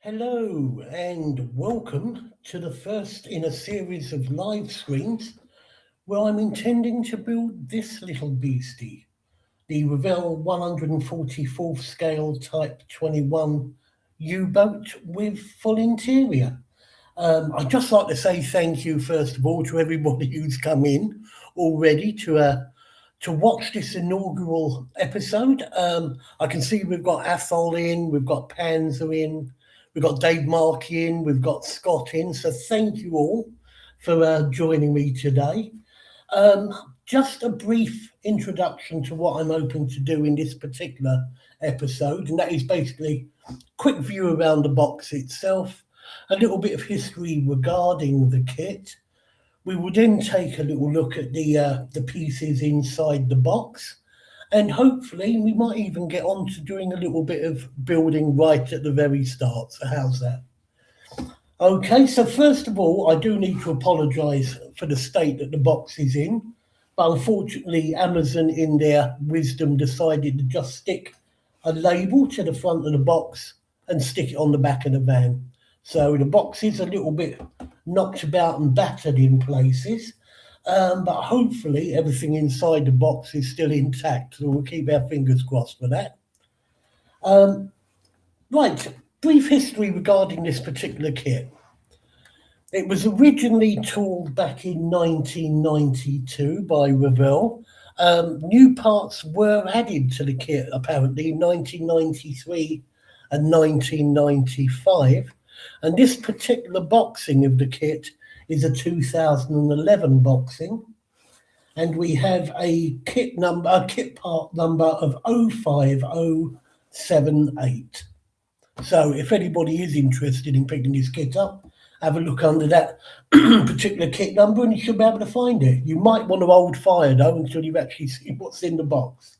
Hello and welcome to the first in a series of live streams where I'm intending to build this little beastie, the Revell 144th scale Type 21 U-Boat with full interior. I'd just like to say thank you first of all to everybody who's come in already to watch this inaugural episode. I can see we've got Athol in, we've got Panzer in, we've got Dave Markey in, we've got Scott in. So thank you all for joining me today. Just a brief introduction to what I'm hoping to do in this particular episode, and that is basically a quick view around the box itself, a little bit of history regarding the kit. We will then take a little look at the pieces inside the box, and hopefully we might even get on to doing a little bit of building right at the very start. So how's that? Okay, so first of all, I do need to apologise for the state that the box is in, but unfortunately Amazon in their wisdom decided to just stick a label to the front of the box and stick it on the back of the van. So the box is a little bit knocked about and battered in places, but hopefully everything inside the box is still intact, so we'll keep our fingers crossed for that. Right, brief history regarding this particular kit. It was originally tooled back in 1992 by Revell. New parts were added to the kit apparently in 1993 and 1995. And this particular boxing of the kit is a 2011 boxing. And we have a kit part number of 05078. So if anybody is interested in picking this kit up, have a look under that particular kit number and you should be able to find it. You might want to hold fire though until you've actually seen what's in the box.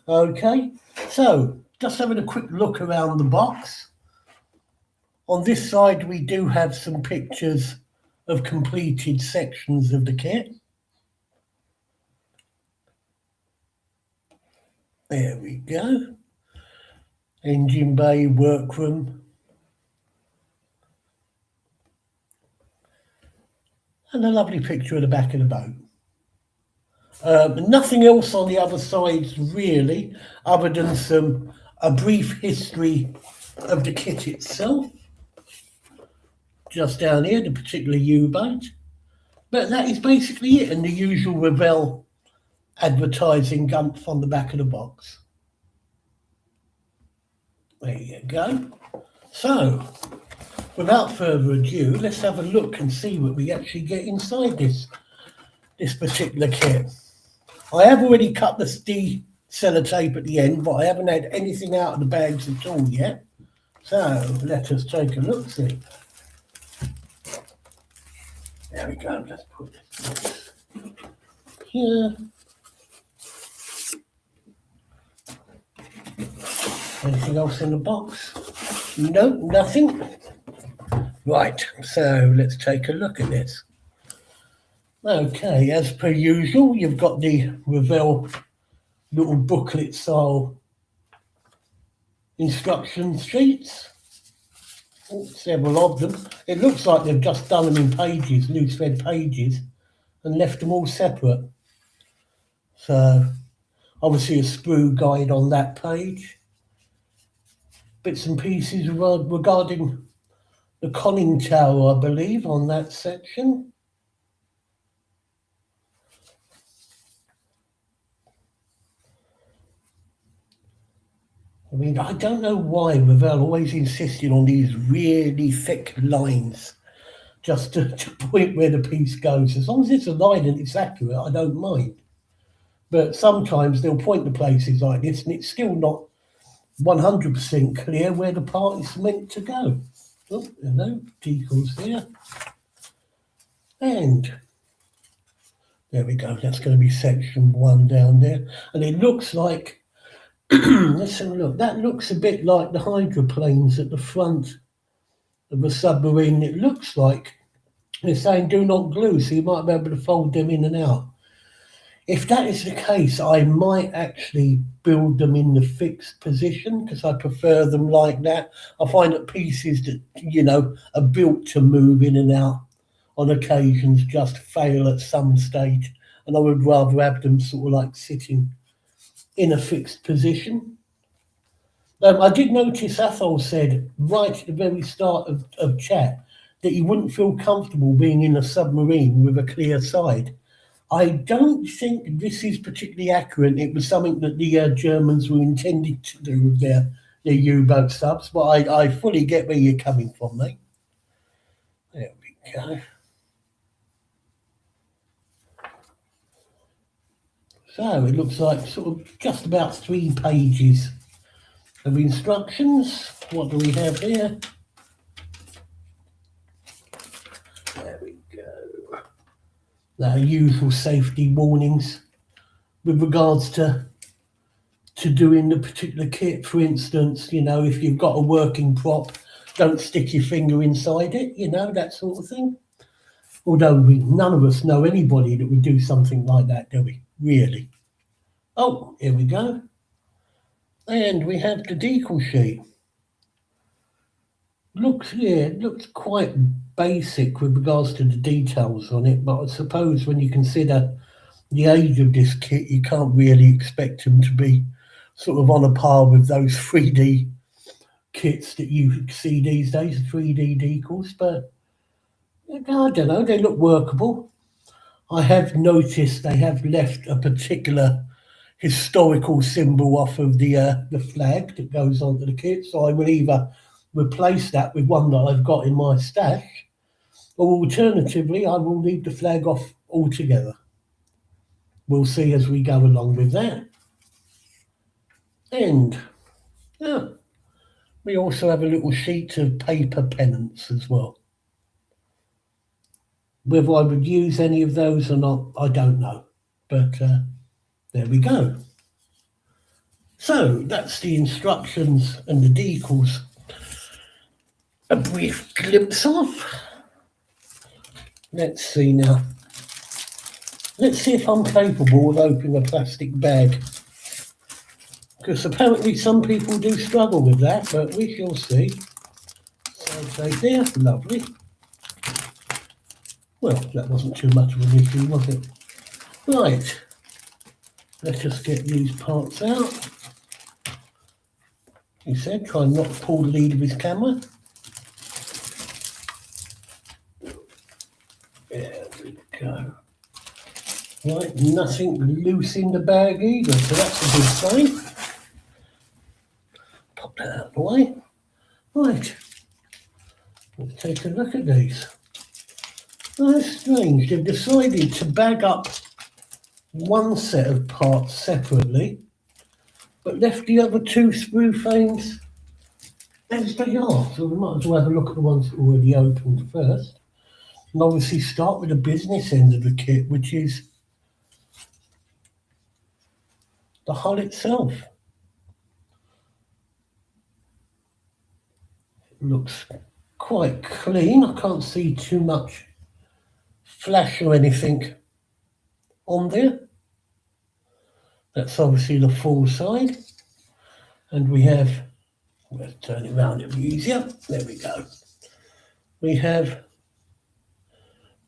Okay, so just having a quick look around the box. On this side, we do have some pictures of completed sections of the kit. There we go. Engine bay, workroom. And a lovely picture of the back of the boat. Nothing else on the other sides really, other than a brief history of the kit itself. Just down here, the particular U-boat. But that is basically it, and the usual Revell advertising gumph on the back of the box. There you go. So, without further ado, let's have a look and see what we actually get inside this particular kit. I have already cut the sellotape at the end, but I haven't had anything out of the bags at all yet. So, let us take a look, see. There we go, let's put this here. Anything else in the box? No, nothing. Right, so let's take a look at this. Okay, as per usual, you've got the Revell little booklet style instruction sheets. Several of them. It looks like they've just done them in pages, loose thread pages, and left them all separate. So, obviously a Sprue guide on that page. Bits and pieces regarding the conning tower, I believe, on that section. I mean, I don't know why Revell always insisted on these really thick lines just to point where the piece goes. As long as it's a line and it's accurate, I don't mind. But sometimes they'll point to places like this and it's still not 100% clear where the part is meant to go. Oh, hello, decals there. And there we go, that's going to be section 1 down there. And it looks like, let's have a look, that looks a bit like the hydroplanes at the front of a submarine. It looks like they're saying do not glue, so you might be able to fold them in and out. If that is the case, I might actually build them in the fixed position because I prefer them like that. I find that pieces that, are built to move in and out on occasions just fail at some stage. And I would rather have them sort of like sitting in a fixed position. I did notice Athol said right at the very start of chat that he wouldn't feel comfortable being in a submarine with a clear side. I don't think this is particularly accurate. It was something that the Germans were intending to do with their U-boat subs, but I fully get where you're coming from, mate. There we go. So it looks like sort of just about 3 pages of instructions. What do we have here? There we go. The usual safety warnings with regards to doing the particular kit. For instance, if you've got a working prop, don't stick your finger inside it, that sort of thing. Although none of us know anybody that would do something like that, do we? Really? Oh, here we go. And we have the decal sheet. It looks quite basic with regards to the details on it, but I suppose when you consider the age of this kit, you can't really expect them to be sort of on a par with those 3D kits that you see these days, 3D decals, but I don't know, they look workable. I have noticed they have left a particular historical symbol off of the flag that goes onto the kit, so I will either replace that with one that I've got in my stash, or alternatively I will leave the flag off altogether. We'll see as we go along with that. And we also have a little sheet of paper pennants as well. Whether I would use any of those or not, I don't know. But there we go. So that's the instructions and the decals a brief glimpse of. Let's see now. Let's see if I'm capable of opening a plastic bag. Because apparently some people do struggle with that, but we shall see. So there, lovely. Well, that wasn't too much of an issue, was it? Right, let's just get these parts out. He said, try not to pull the lead of his camera. There we go. Right, nothing loose in the bag either, so that's a good sign. Pop that out of the way. Right, let's take a look at these. Oh, that's strange. They've decided to bag up one set of parts separately, but left the other 2 sprue frames as they are. So we might as well have a look at the ones already opened first. And obviously start with the business end of the kit, which is the hull itself. It looks quite clean. I can't see too much flash or anything on there. That's obviously the full side. And we have, let's turn it around, it'll be easier. There we go. We have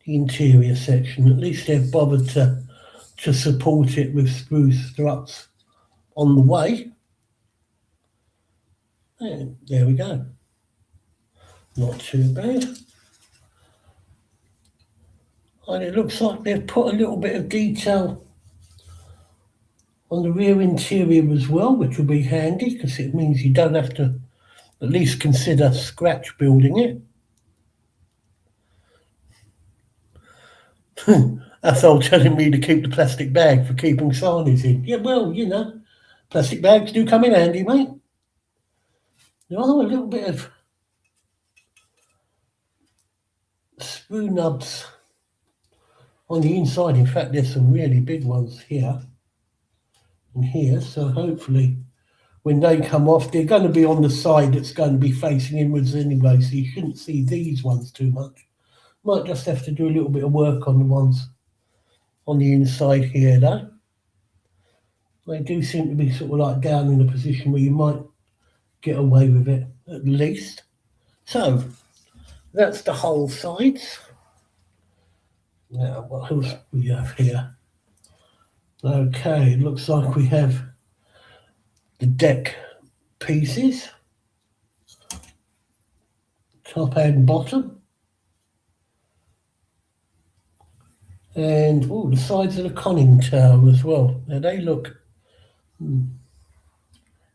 the interior section. At least they've bothered to support it with sprue struts on the way. And there we go. Not too bad. And it looks like they've put a little bit of detail on the rear interior as well, which will be handy because it means you don't have to at least consider scratch building it. That's all telling me to keep the plastic bag for keeping sarnies in. Yeah, well, plastic bags do come in handy, mate. There are a little bit of sprue nubs on the inside. In fact, there's some really big ones here and here, so hopefully when they come off, they're going to be on the side that's going to be facing inwards anyway, so you shouldn't see these ones too much. Might just have to do a little bit of work on the ones on the inside here though. They do seem to be sort of like down in a position where you might get away with it at least. So that's the whole sides. Now what else we have here? Okay, looks like we have the deck pieces, top and bottom. And the sides of the conning tower as well. Now they look,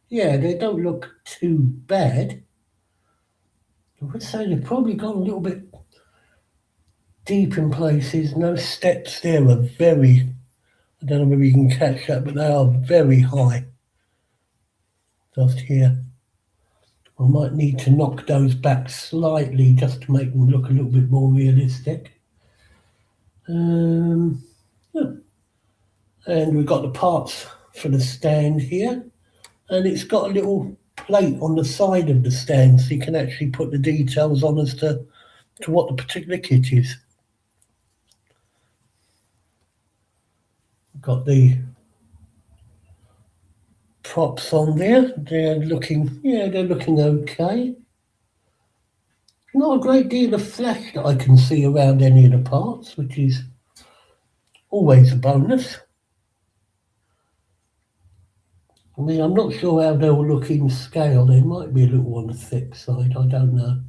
yeah, they don't look too bad. I would say they've probably gone a little bit deep in places. No steps there are very, I don't know whether you can catch that, but they are very high. Just here. I might need to knock those back slightly just to make them look a little bit more realistic. And we've got the parts for the stand here, and it's got a little plate on the side of the stand so you can actually put the details on as to what the particular kit is. Got the props on there. They're looking okay. Not a great deal of flash that I can see around any of the parts, which is always a bonus. I mean, I'm not sure how they'll look in scale. They might be a little on the thick side, I don't know.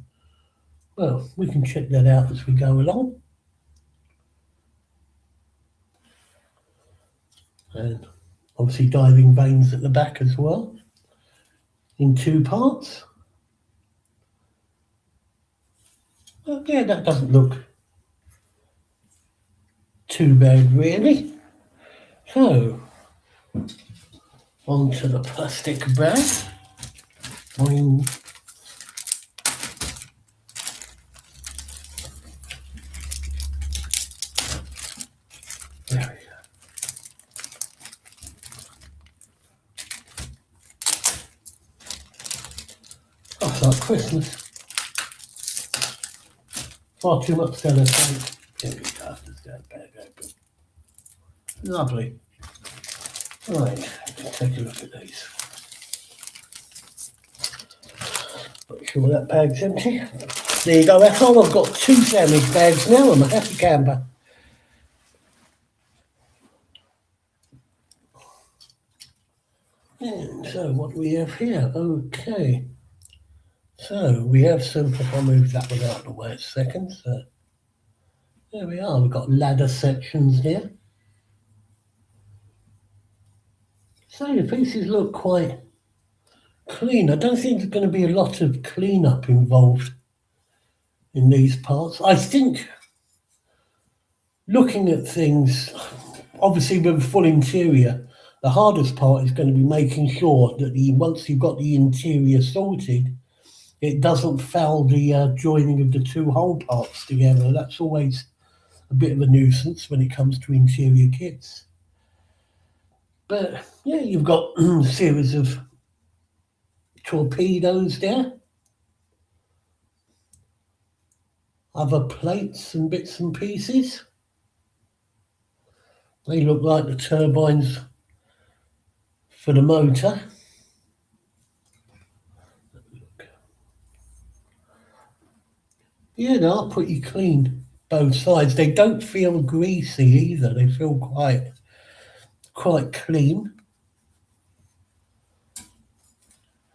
Well, we can check that out as we go along. And obviously diving vanes at the back as well, in two parts. Well, yeah, that doesn't look too bad really. So, onto the plastic bag. Boing. There we go. Oh, it's like Christmas. Far too much cellophane. There we go. Let's get that bag open. Lovely. Right, let's take a look at these. Make sure that bag's empty. There you go, Ethel. I've got 2 damaged bags now. I'm a happy camper. And so what do we have here? Okay. So we have some, if I move that one out of the way a second. So there we are. We've got ladder sections here. So the pieces look quite clean. I don't think there's going to be a lot of cleanup involved in these parts. I think looking at things, obviously with a full interior, the hardest part is going to be making sure that once you've got the interior sorted, it doesn't foul the joining of the 2 whole parts together. That's always a bit of a nuisance when it comes to interior kits. But yeah, you've got a series of torpedoes there. Other plates and bits and pieces. They look like the turbines for the motor. Yeah, they are pretty clean, both sides. They don't feel greasy either. They feel quite clean. A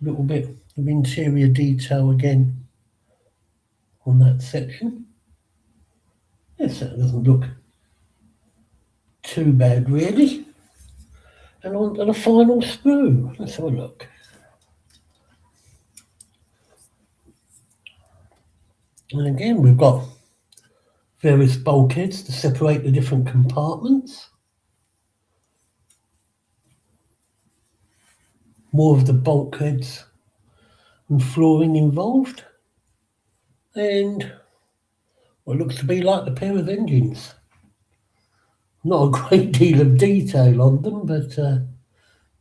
little bit of interior detail again on that section. Yes, that doesn't look too bad really. And on to the final sprue. Let's have a look. And again, we've got various bulkheads to separate the different compartments. More of the bulkheads and flooring involved. And what looks to be like a pair of engines. Not a great deal of detail on them, but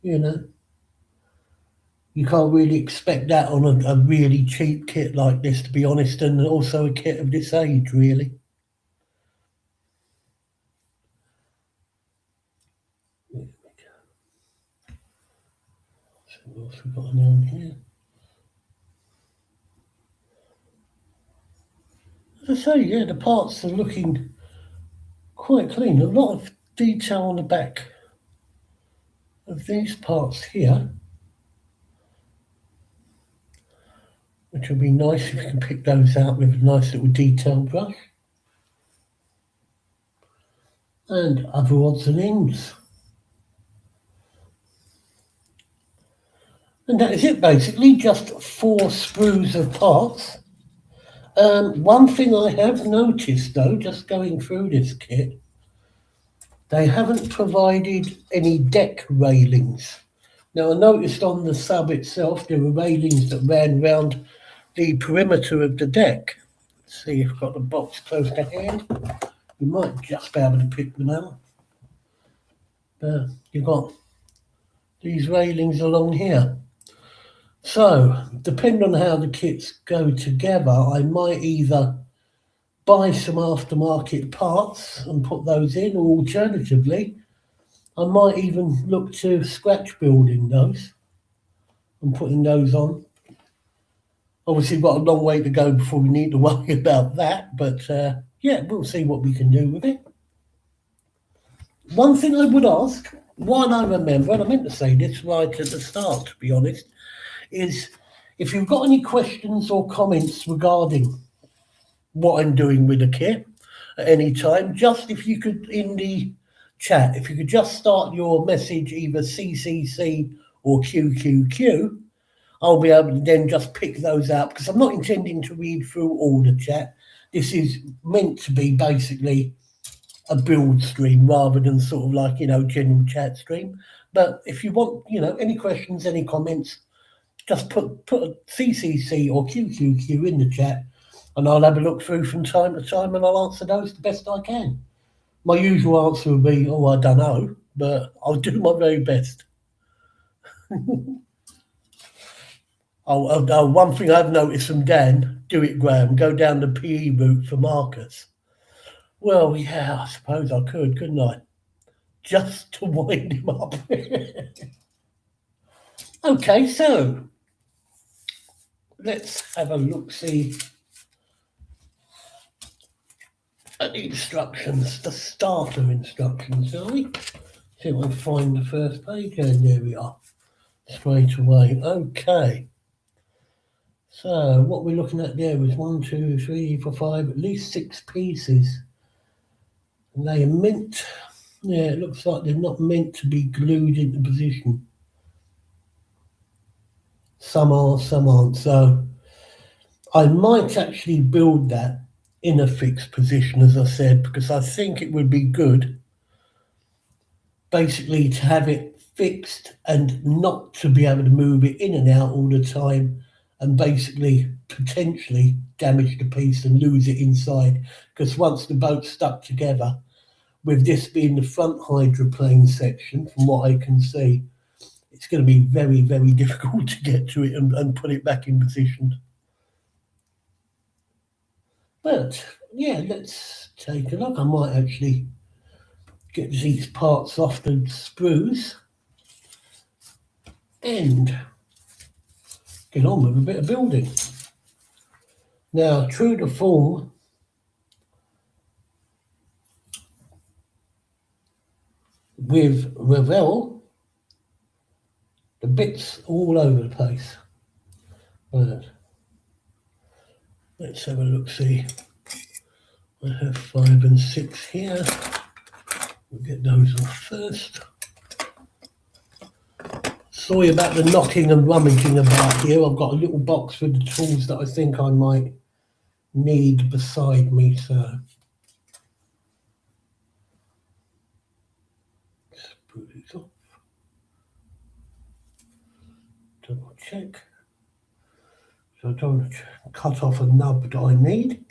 you know, you can't really expect that on a really cheap kit like this, to be honest, and also a kit of this age, really. So what else we got down here? As I say, yeah, the parts are looking quite clean. A lot of detail on the back of these parts here, which will be nice if you can pick those out with a nice little detail brush. And other odds and ends. And that is it basically, just 4 sprues of parts. One thing I have noticed though, just going through this kit, they haven't provided any deck railings. Now I noticed on the sub itself there were railings that ran round the perimeter of the deck. Let's see if I've got the box close to hand. You might just be able to pick them out. But you've got these railings along here. So, depending on how the kits go together, I might either buy some aftermarket parts and put those in, or alternatively, I might even look to scratch building those and putting those on. Obviously, we've got a long way to go before we need to worry about that, but yeah, we'll see what we can do with it. One thing I would ask, while I remember, and I meant to say this right at the start, to be honest, is if you've got any questions or comments regarding what I'm doing with the kit at any time, just if you could, in the chat, if you could just start your message either CCC or QQQ, I'll be able to then just pick those out, because I'm not intending to read through all the chat. This is meant to be basically a build stream rather than sort of like, general chat stream. But if you want, any questions, any comments, just put a CCC or QQQ in the chat, and I'll have a look through from time to time, and I'll answer those the best I can. My usual answer would be, oh, I don't know, but I'll do my very best. One thing I've noticed from Dan, do it, Graham, go down the PE route for markers. Well, yeah, I suppose I could, couldn't I? Just to wind him up. Okay, so let's have a look-see at the instructions, the starter instructions, shall we? See if I can find the first page, and there we are, straight away. Okay. So what we're looking at there is 1, 2, 3, 4, 5, at least 6 pieces. And they are meant, yeah, it looks like they're not meant to be glued into position. Some are, some aren't. So I might actually build that in a fixed position, as I said, because I think it would be good basically to have it fixed and not to be able to move it in and out all the time and basically potentially damage the piece and lose it inside. Because once the boat's stuck together, with this being the front hydroplane section, from what I can see, it's going to be very, very difficult to get to it and put it back in position. But yeah, let's take a look. I might actually get these parts off the sprues and get on with a bit of building. Now, true to form, with Revell, the bits all over the place. But let's have a look, see. I have 5 and 6 here. We'll get those off first. Sorry about the knocking and rummaging about here. I've got a little box with the tools that I think I might need beside me, so let's put these off. Double check. So I don't cut off a nub that I need.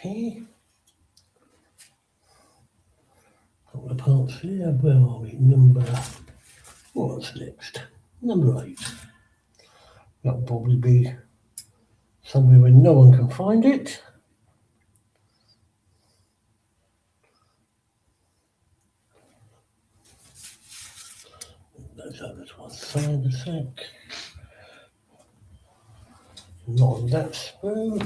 Okay. Couple of parts here. Where are we? What's next? Number 8. That'll probably be somewhere where no one can find it. Those others one side a sec. Not on that sprue.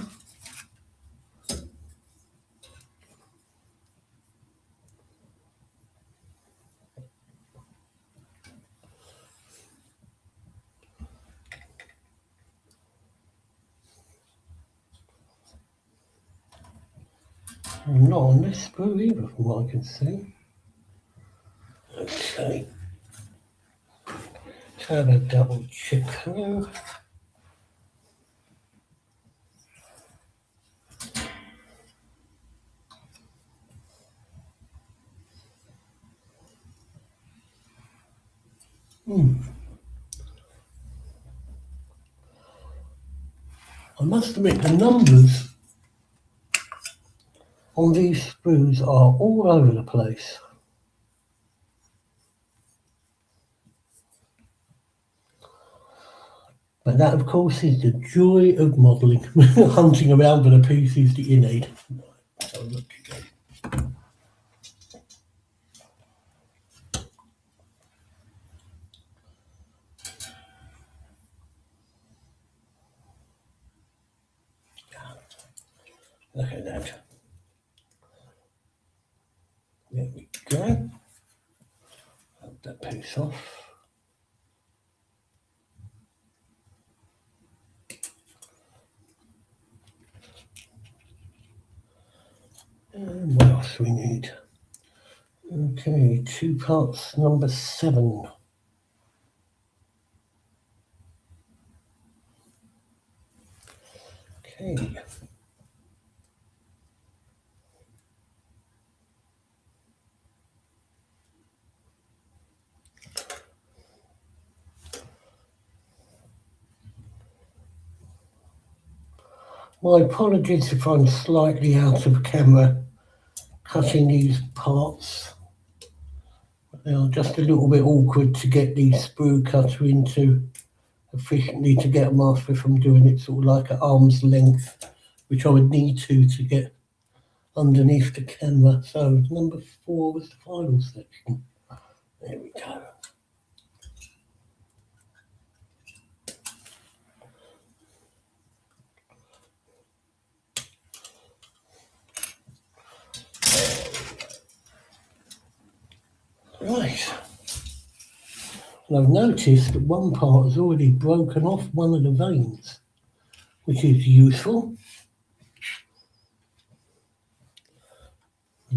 Not on this sprue either, from what I can see. Okay. Let's have a double check through. I must admit the numbers on these sprues are all over the place. But that, of course, is the joy of modelling, hunting around for the pieces that you need. So look again. Look at that. There we go. Cut that piece off. And what else we need? Okay, 2 parts number 7. Okay. My apologies if I'm slightly out of camera cutting these parts. They are just a little bit awkward to get the sprue cutter into efficiently to get them off if I'm doing it sort of like at arm's length, which I would need to get underneath the camera. So number 4 was the final section. There we go. Right. And I've noticed that one part has already broken off one of the vanes, which is useful.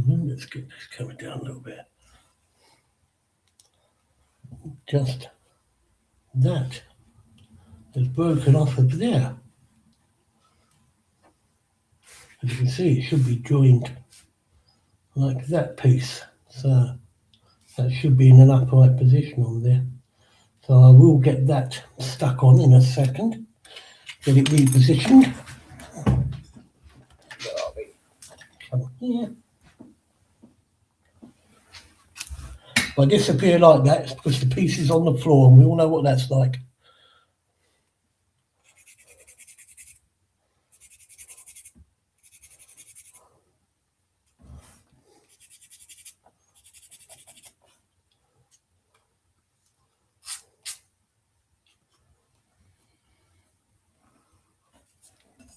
Let's get this coming down a little bit. Just that has broken off of there. As you can see, it should be joined like that piece. So that should be in an upright position on there. So I will get that stuck on in a second. Get it repositioned. Come here. If I disappear like that, it's because the piece is on the floor, and we all know what that's like.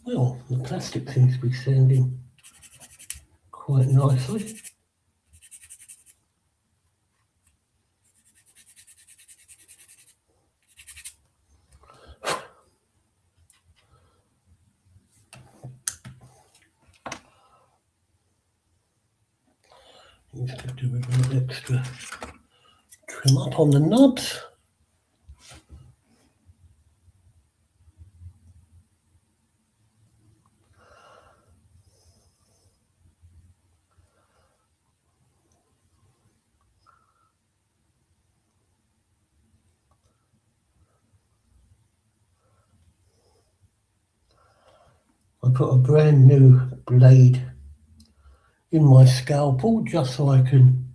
Well, the plastic seems to be standing quite nicely. Needs to do with a little extra trim up on the knobs. I put a brand new blade in my scalpel just so I can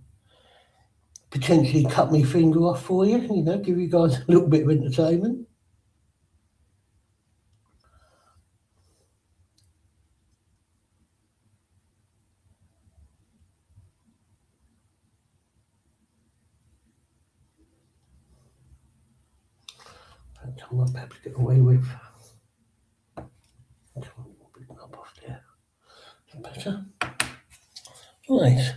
potentially cut my finger off for you, give you guys a little bit of entertainment. I might be able to get away with. Up off there. Better. Right.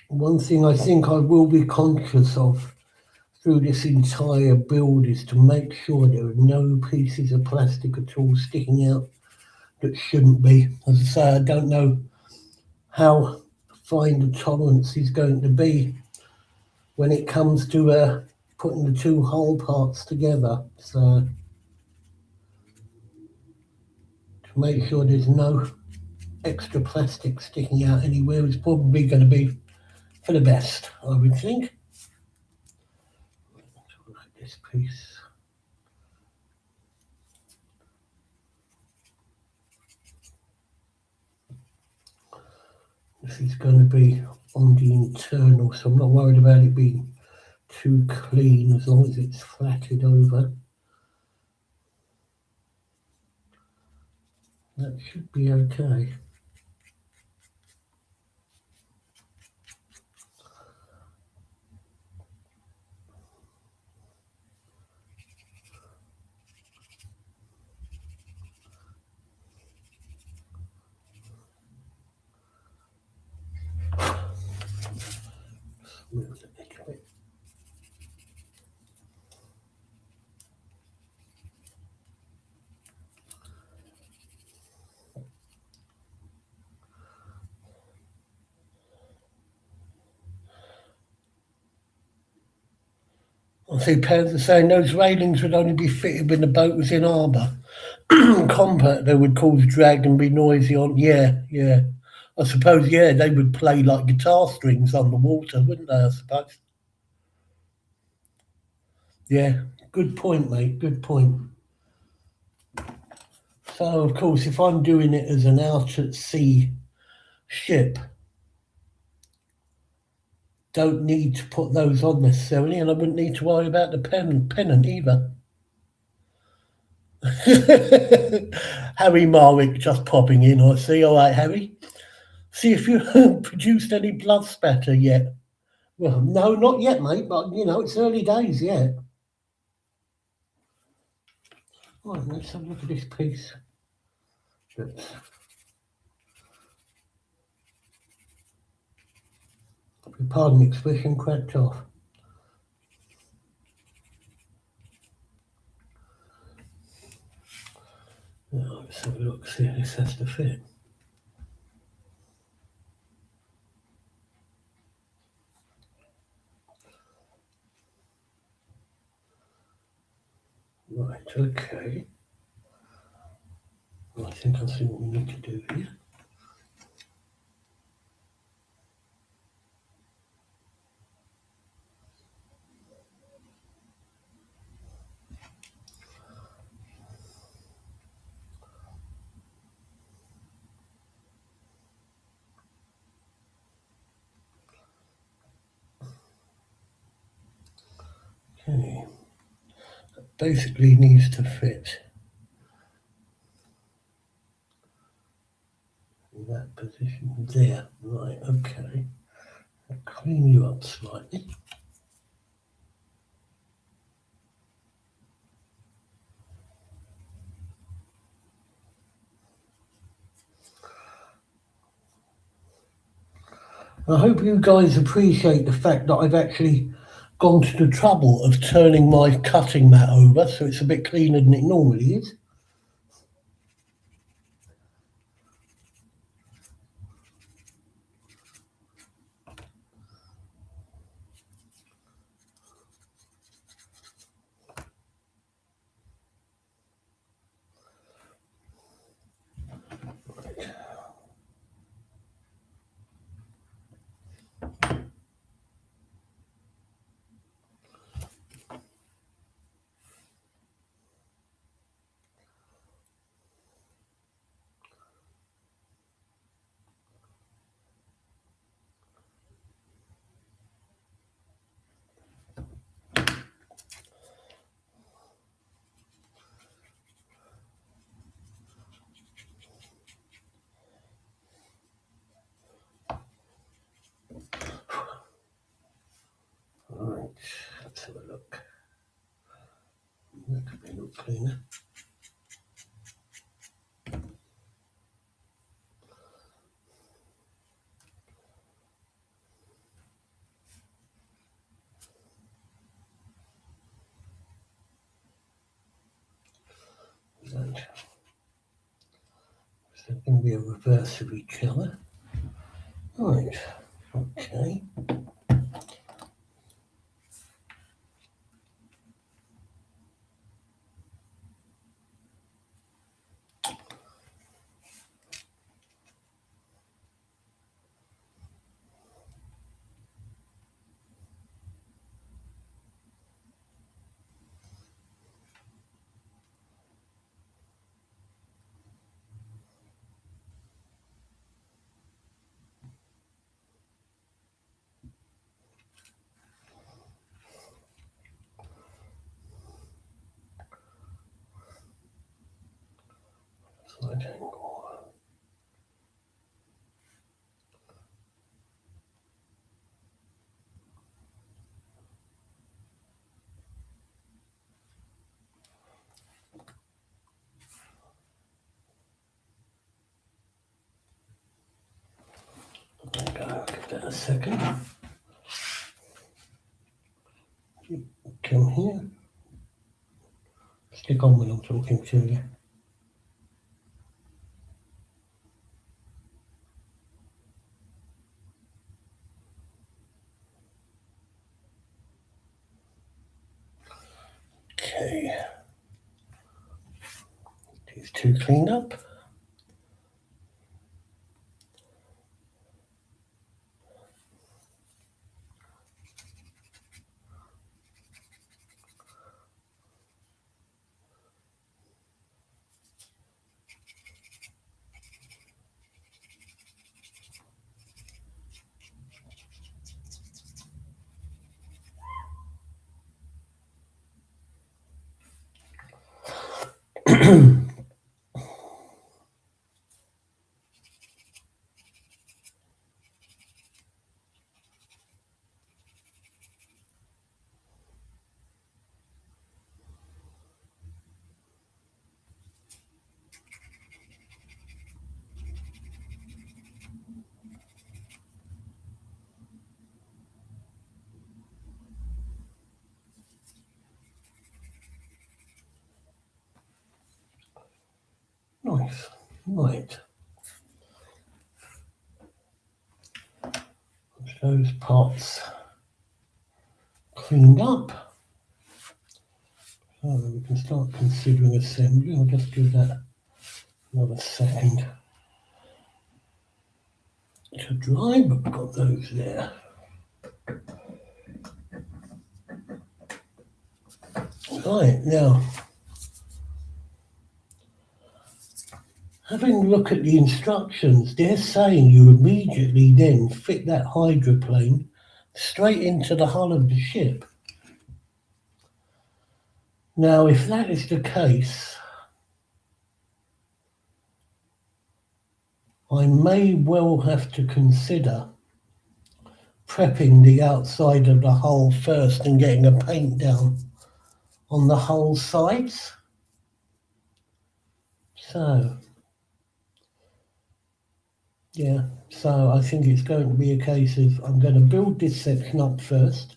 One thing I think I will be conscious of through this entire build is to make sure there are no pieces of plastic at all sticking out that shouldn't be. As I say, I don't know how fine the tolerance is going to be when it comes to putting the two hull parts together. So to make sure there's no extra plastic sticking out anywhere is probably going to be for the best, I would think. Let's look at this piece. This is going to be on the internal, so I'm not worried about it being too clean as long as it's flatted over. That should be okay. Move it a little bit. I see parents are saying those railings would only be fitted when the boat was in harbour. Compact, they would cause drag and be noisy on. Yeah. I suppose, they would play like guitar strings underwater, wouldn't they, I suppose? Yeah, good point, mate, good point. So, of course, if I'm doing it as an out-at-sea ship, don't need to put those on necessarily, and I wouldn't need to worry about the pennant either. Harry Marwick just popping in, I see. All right, Harry. See if you produced any blood spatter yet. Well, no, not yet, mate, but, it's early days yet. Right, let's have a look at this piece. Pardon the expression, cracked off. Now, let's have a look, see if this has to fit. Right, okay. I think I see what we need to do here. Okay. Basically needs to fit in that position there. Right, okay. I'll clean you up slightly. I hope you guys appreciate the fact that I've actually gone to the trouble of turning my cutting mat over so it's a bit cleaner than it normally is. cleaner. So there's going to be a reverse of each other. Right, okay. Side angle. There we go, give that a second. Come here. Stick on when I'm talking to you. Okay. These two cleaned up. Nice. Right. Those parts cleaned up. So we can start considering assembly. I'll just give that another second to dry, but we've got those there. Right, now, having a look at the instructions, they're saying you immediately then fit that hydroplane straight into the hull of the ship. Now, if that is the case, I may well have to consider prepping the outside of the hull first and getting a paint down on the hull sides. So, yeah, so I think it's going to be a case of I'm going to build this section up first,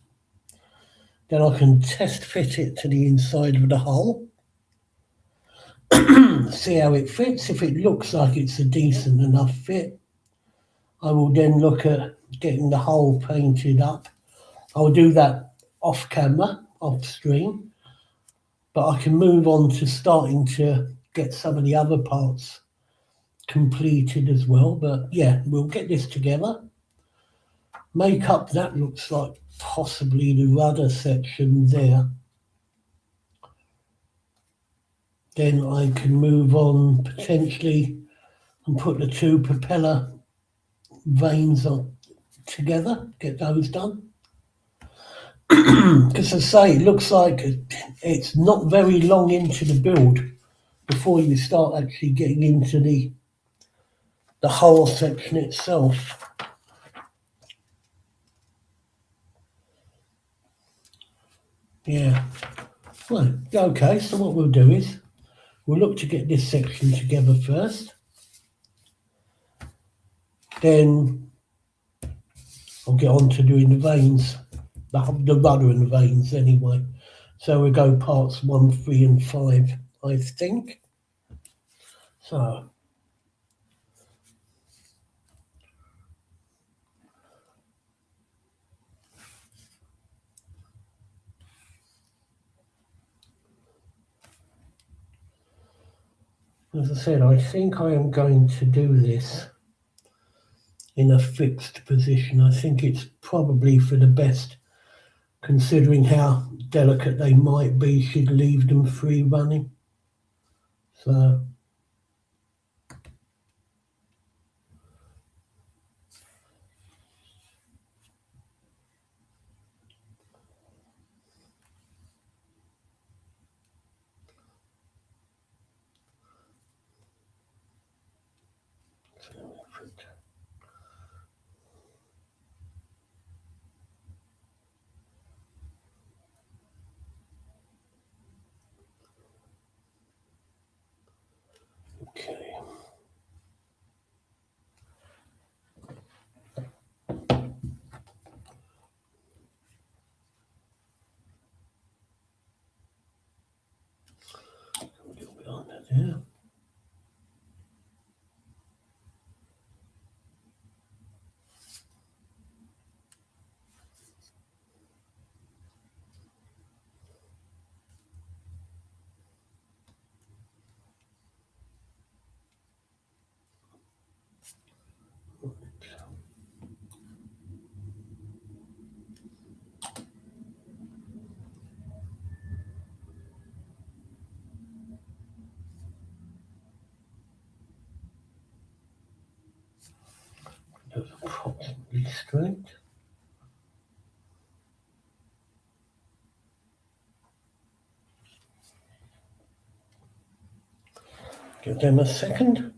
then I can test fit it to the inside of the hull, see how it fits. If it looks like it's a decent enough fit, I will then look at getting the hull painted up. I'll do that off camera, off stream, but I can move on to starting to get some of the other parts completed as well. But yeah, we'll get this together. Make up that looks like possibly the rudder section there. Then I can move on potentially and put the two propeller vanes on together, get those done. Because I say, it looks like it's not very long into the build before you start actually getting into the hull section itself. Yeah. Right, okay, so what we'll do is we'll look to get this section together first. Then I'll get on to doing the vanes, the rudder and the vanes anyway. So we'll go parts 1, 3 and 5, I think. So as I said, I think I am going to do this in a fixed position. I think it's probably for the best, considering how delicate they might be should leave them free running. So okay. A little bit under there. That's approximately straight. Give them a second.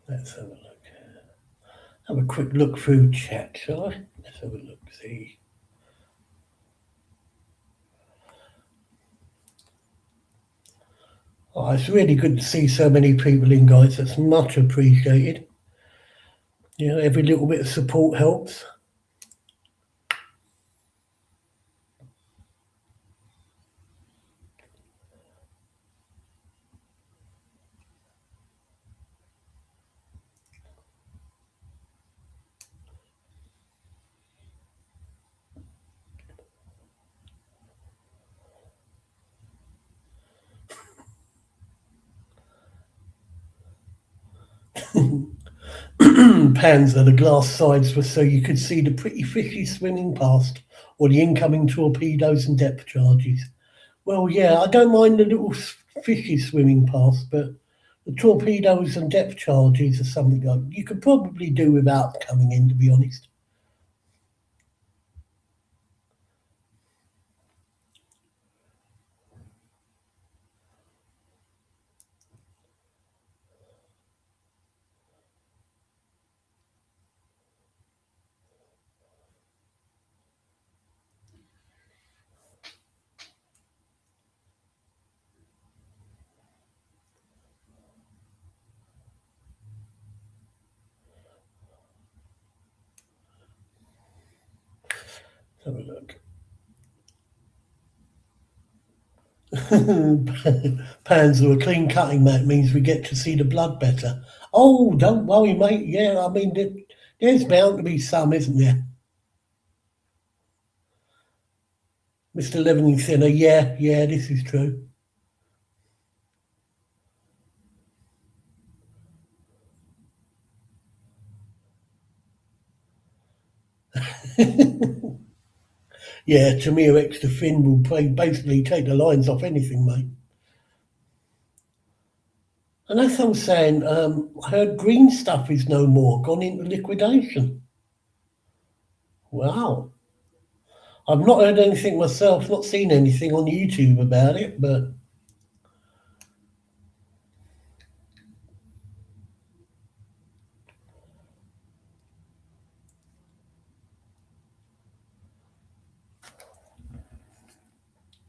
Let's have a look. Have a quick look through chat, shall I? Let's have a look, see. Oh, it's really good to see so many people in, guys. That's much appreciated. You know, every little bit of support helps. Pans are the glass sides were so you could see the pretty fishes swimming past or the incoming torpedoes and depth charges. Well, yeah, I don't mind the little fishes swimming past, but the torpedoes and depth charges are something like you could probably do without coming in, to be honest. Let's have a look. Pans or a clean cutting mat means we get to see the blood better. Oh, don't worry, mate. Yeah, I mean, there's bound to be some, isn't there? Mr. Levening Thinner, yeah, this is true. Yeah, to me, extra fin will basically take the lines off anything, mate. And that's what I'm saying. I heard green stuff is no more, gone into liquidation. Wow. I've not heard anything myself, not seen anything on YouTube about it, but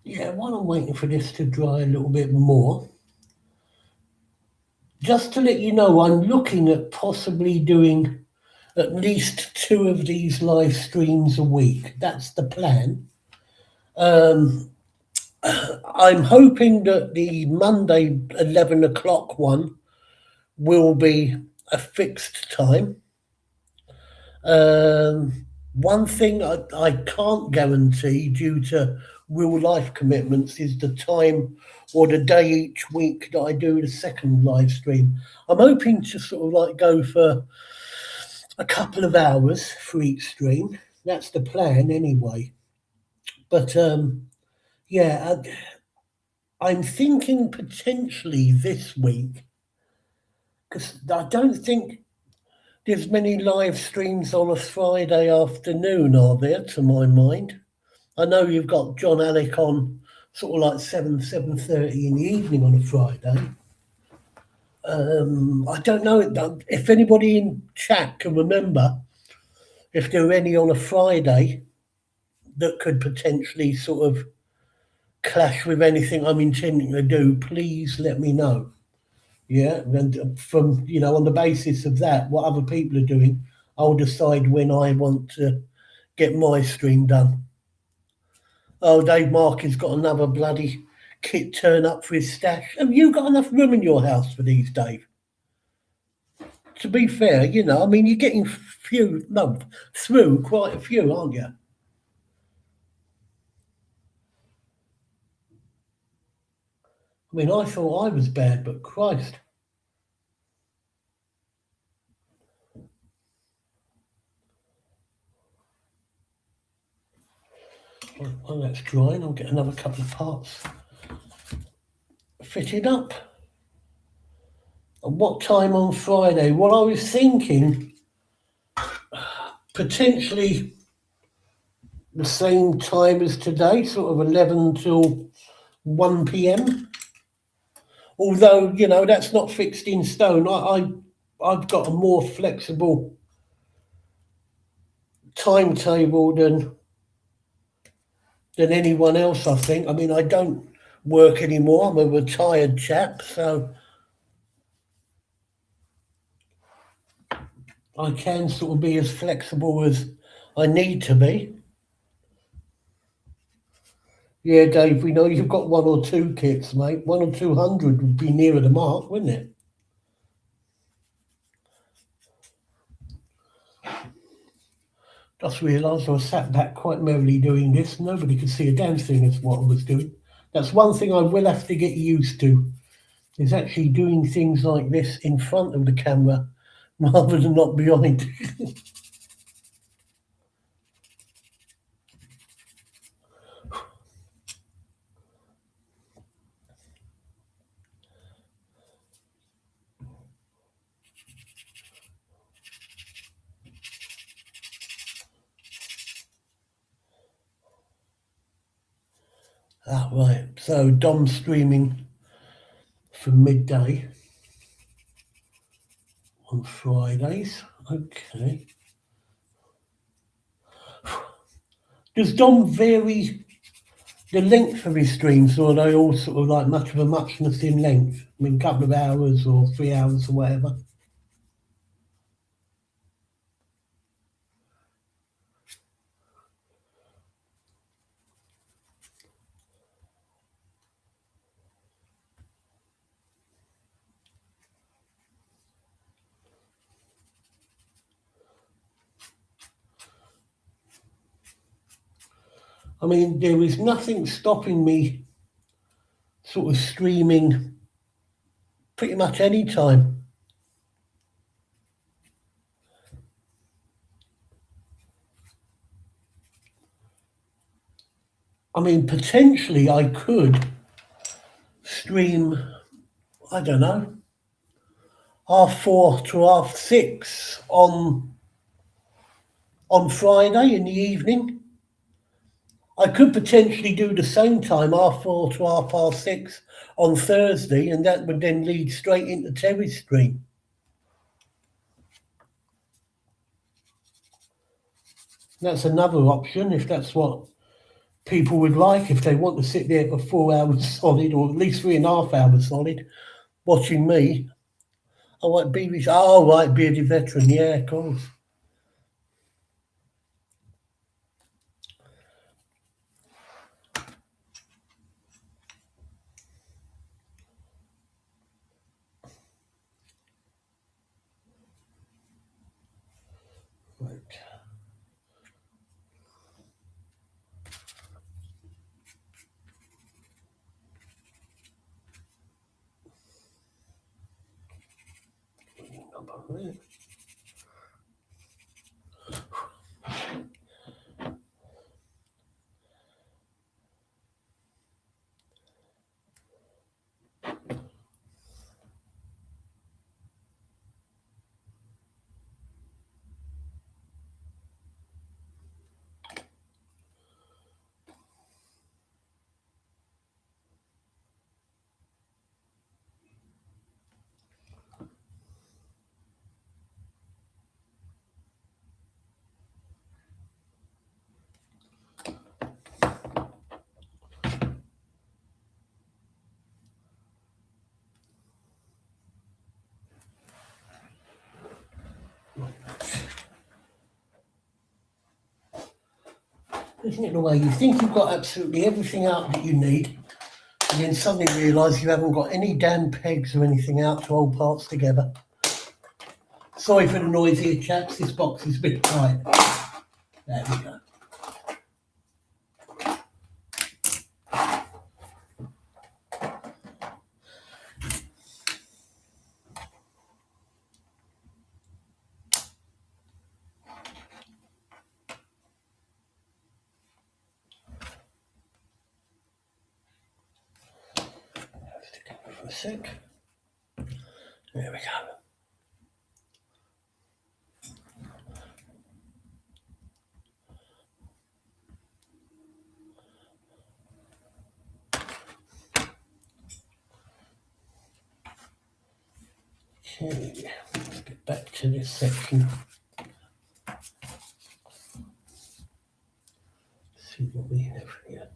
Yeah, while I'm waiting for this to dry a little bit more, just to let you know, I'm looking at possibly doing at least 2 of these live streams a week. That's the plan. Um, I'm hoping that the Monday 11 o'clock one will be a fixed time. One thing I can't guarantee due to real life commitments is the time or the day each week that I do the second live stream. I'm hoping to sort of like go for a couple of hours for each stream. That's the plan anyway. But yeah, I'm thinking potentially this week because I don't think there's many live streams on a Friday afternoon, are there, to my mind? I know you've got John Alec on sort of like 7:30 in the evening on a Friday. I don't know if anybody in chat can remember if there are any on a Friday that could potentially sort of clash with anything I'm intending to do. Please let me know. Yeah, and from on the basis of that, what other people are doing, I'll decide when I want to get my stream done. Oh, Dave Mark has got another bloody kit turn up for his stash. Have you got enough room in your house for these, Dave? To be fair, I mean, you're getting through quite a few, aren't you? I mean, I thought I was bad, but Christ. While that's drying, I'll get another couple of parts fitted up. And what time on Friday? Well, I was thinking potentially the same time as today, sort of 11 till 1 p.m. Although, that's not fixed in stone. I've got a more flexible timetable than anyone else, I think. I mean, I don't work anymore. I'm a retired chap, so I can sort of be as flexible as I need to be. Yeah, Dave, we know you've got 1 or 2 kits, mate. 1 or 200 would be nearer the mark, wouldn't it? Just realised I was sat back quite merrily doing this. Nobody could see a damn thing as what I was doing. That's one thing I will have to get used to, is actually doing things like this in front of the camera rather than not behind. Ah, right. So Dom's streaming from midday on Fridays. Okay. Does Dom vary the length of his streams, or are they all sort of like much of a muchness in length? I mean, a couple of hours or 3 hours or whatever. I mean, there is nothing stopping me sort of streaming pretty much any time. I mean, potentially I could stream, I don't know, 4:30 to 6:30 on Friday in the evening. I could potentially do the same time, 4:30 to 6:30 on Thursday, and that would then lead straight into Terry's stream. That's another option if that's what people would like if they want to sit there for 4 hours solid, or at least 3.5 hours solid, watching me. I like BB's. Oh, right, bearded veteran. Yeah, of course. Right. Isn't it the way you think you've got absolutely everything out that you need, and then suddenly realise you haven't got any damn pegs or anything out to hold parts together? Sorry for the noise here, chaps. This box is a bit tight. There we go. For a sec. There we go. Okay, let's get back to this section. See what we have here.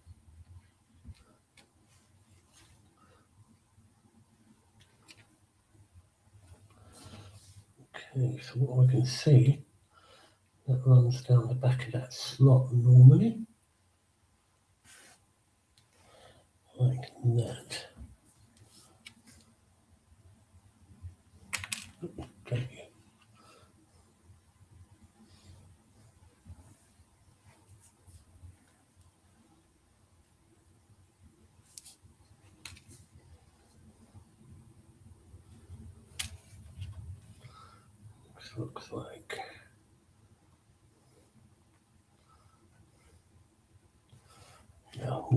Okay, so what I can see, that runs down the back of that slot normally, like that. Okay. Looks like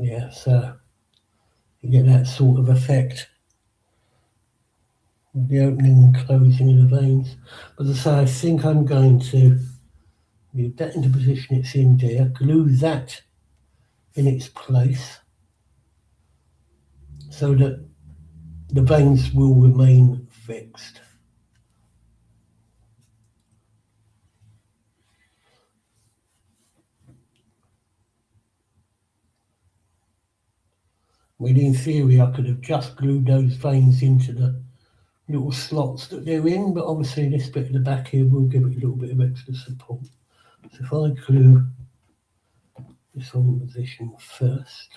yeah, so you get that sort of effect with the opening and closing of the veins. But as I say, I think I'm going to move that into position it's in there, glue that in its place so that the veins will remain fixed. I mean, in theory, I could have just glued those veins into the little slots that they're in, but obviously this bit at the back here will give it a little bit of extra support. So if I glue this on position first,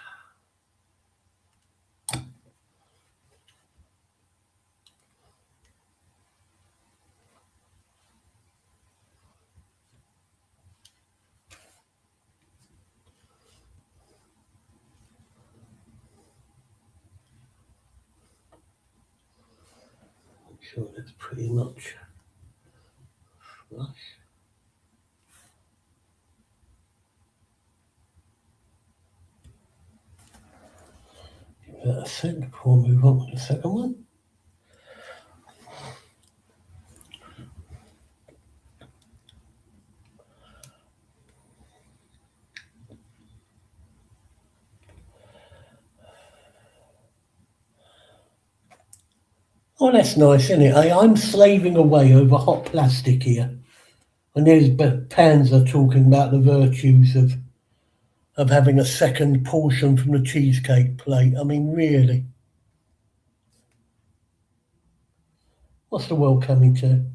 make sure that's pretty much flush. Give that a sec before I move on to the second one. Oh, that's nice, isn't it? I'm slaving away over hot plastic here. And there's Panzer talking about the virtues of of having a second portion from the cheesecake plate. I mean, really. What's the world coming to?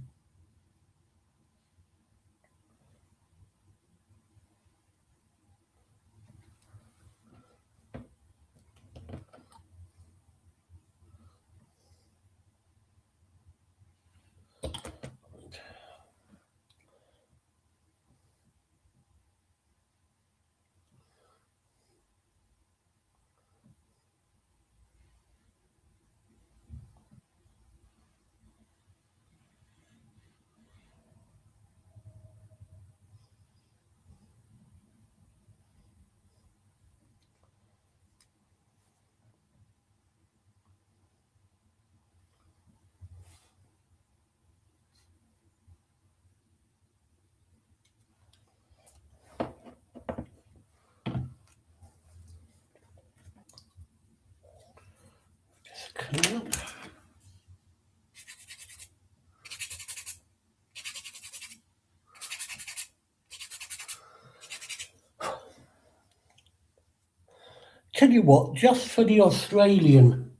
Just clean up. Tell you what, just for the Australian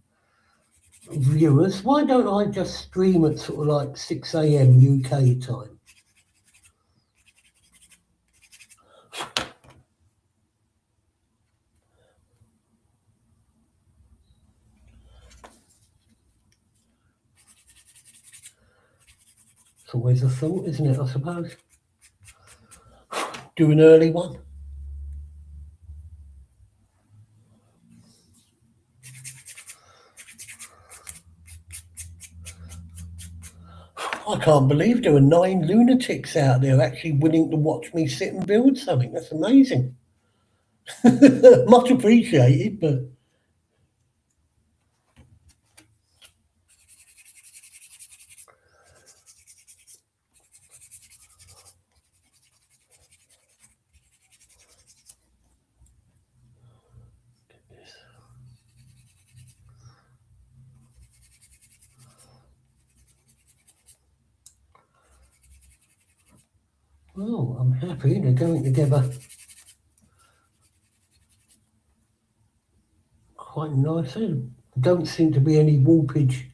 viewers, why don't I just stream at sort of like 6 a.m. UK time? It's always a thought, isn't it, I suppose? Do an early one. I can't believe there are 9 lunatics out there actually willing to watch me sit and build something. That's amazing. Much appreciated, but oh, I'm happy they're going together quite nicely. Don't seem to be any warpage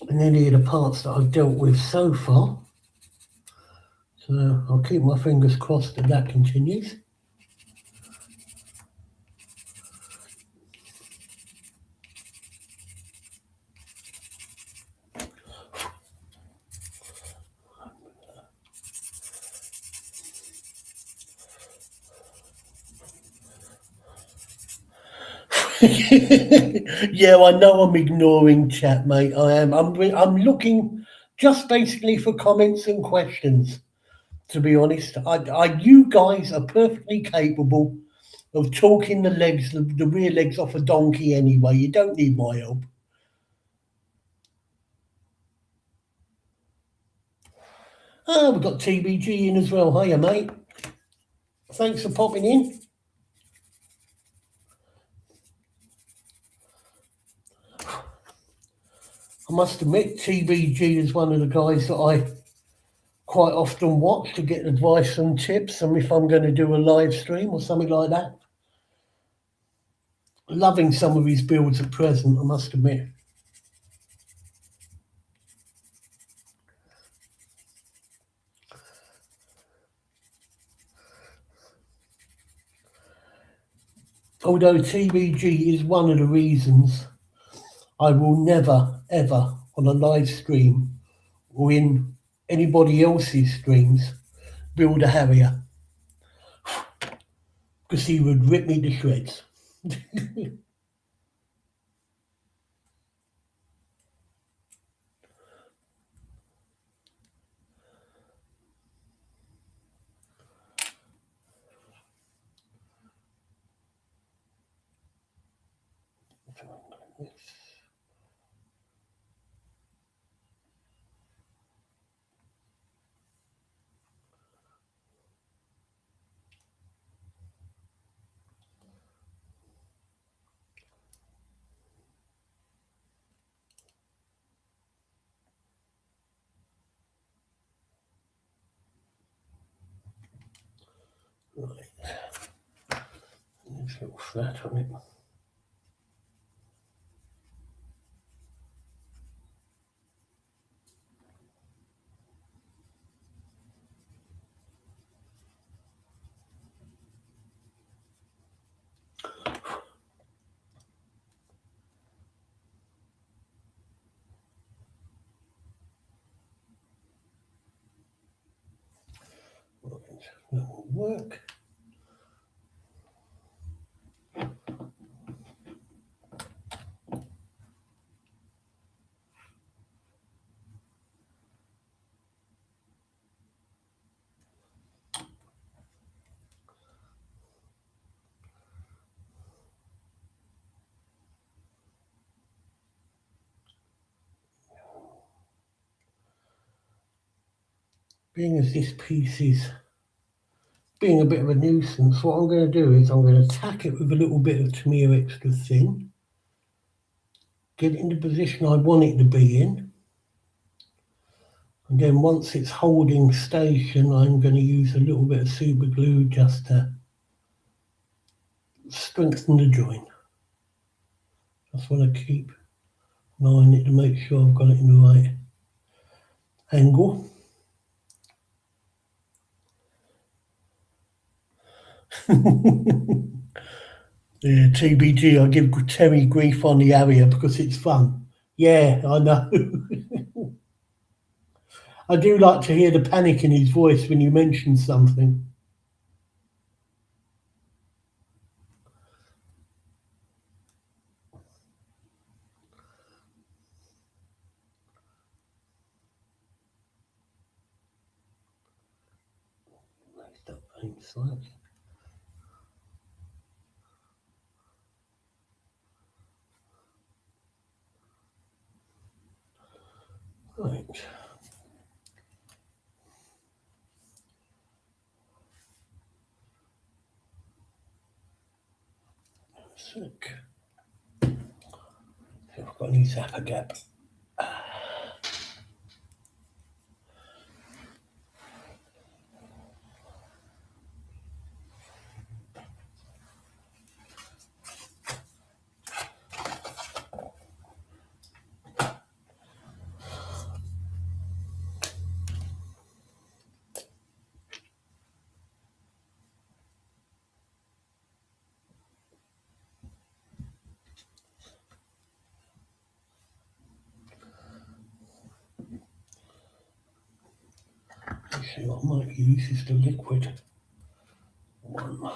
in any of the parts that I've dealt with so far. So I'll keep my fingers crossed that that continues. Yeah, I know I'm ignoring chat, mate. I am. I'm looking just basically for comments and questions. To be honest, you guys are perfectly capable of talking the rear legs off a donkey anyway. You don't need my help. Ah, we've got TBG in as well. Hiya, mate. Thanks for popping in. I must admit, TBG is one of the guys that I quite often watch to get advice and tips, and if I'm going to do a live stream or something like that. Loving some of his builds at present, I must admit. Although TBG is one of the reasons I will never, ever, on a live stream or in anybody else's streams, build a Harrier. Because he would rip me to shreds. Right. Nice little flat on it. That will work. Being as this piece is being a bit of a nuisance, what I'm going to do is I'm going to tack it with a little bit of Tamiya extra thin, get it in the position I want it to be in, and then once it's holding station, I'm going to use a little bit of super glue just to strengthen the joint. Just want to keep an eye on it to make sure I've got it in the right angle. Yeah, TBG, I give Terry grief on the area because it's fun. Yeah, I know. I do like to hear the panic in his voice when you mention something. Raised up paint slightly. Right. Sick. I've got any zapper gap. Actually, what I might use is the liquid one.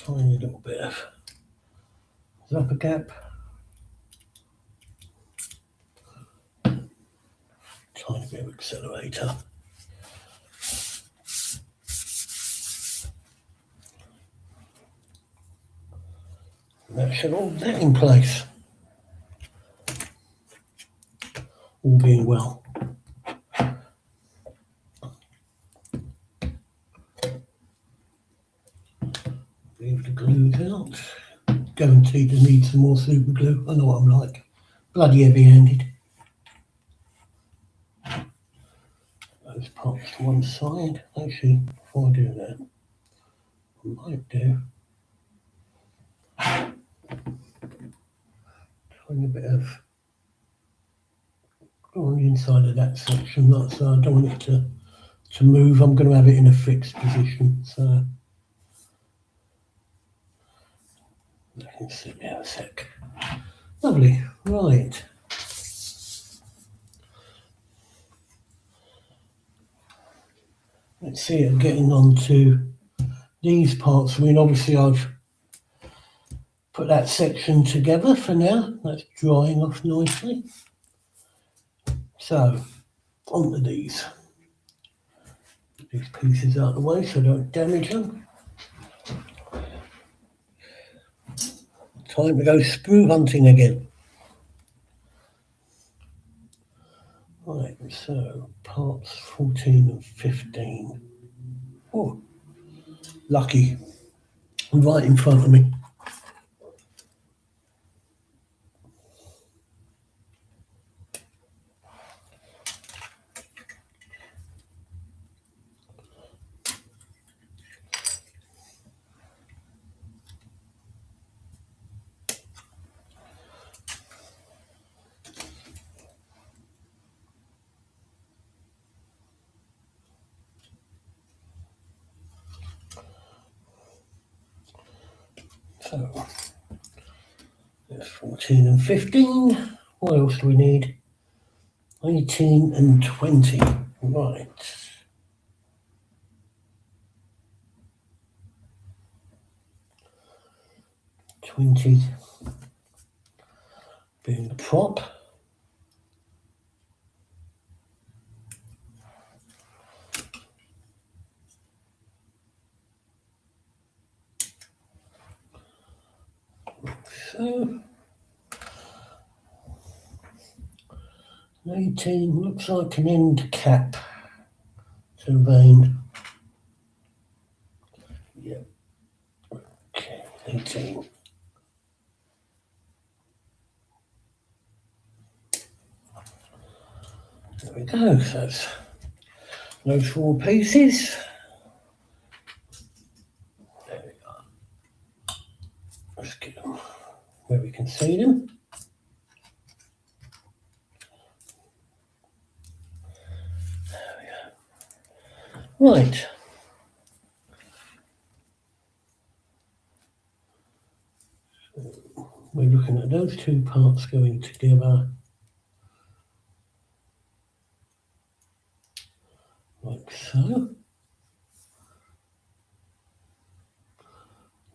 Tiny little bit of zapper gap. Tiny bit of accelerator. That should all that in place. All being well. Leave the glue out. Guaranteed to need some more super glue. I know what I'm like. Bloody heavy-handed. Those parts to one side. Actually, before I do that, I might do trying a bit of glue on the inside of that section, so I don't want it to to move, I'm going to have it in a fixed position. So let me sit there a sec. Lovely. Right. Let's see it getting on to these parts. I mean, obviously I've put that section together for now. That's drying off nicely. So onto these pieces out of the way so I don't damage them. Time to go sprue hunting again. Right, so parts 14 and 15. Oh, lucky. Right in front of me. So there's 14 and 15. What else do we need? 18 and 20. Right. 20 being the prop. So 18 looks like an end cap to the vane. Yep. Okay, 18. There we go. So that's those 4 pieces. There we go. Let's get them where we can see them. There we go. Right. We're looking at those 2 parts going together like so.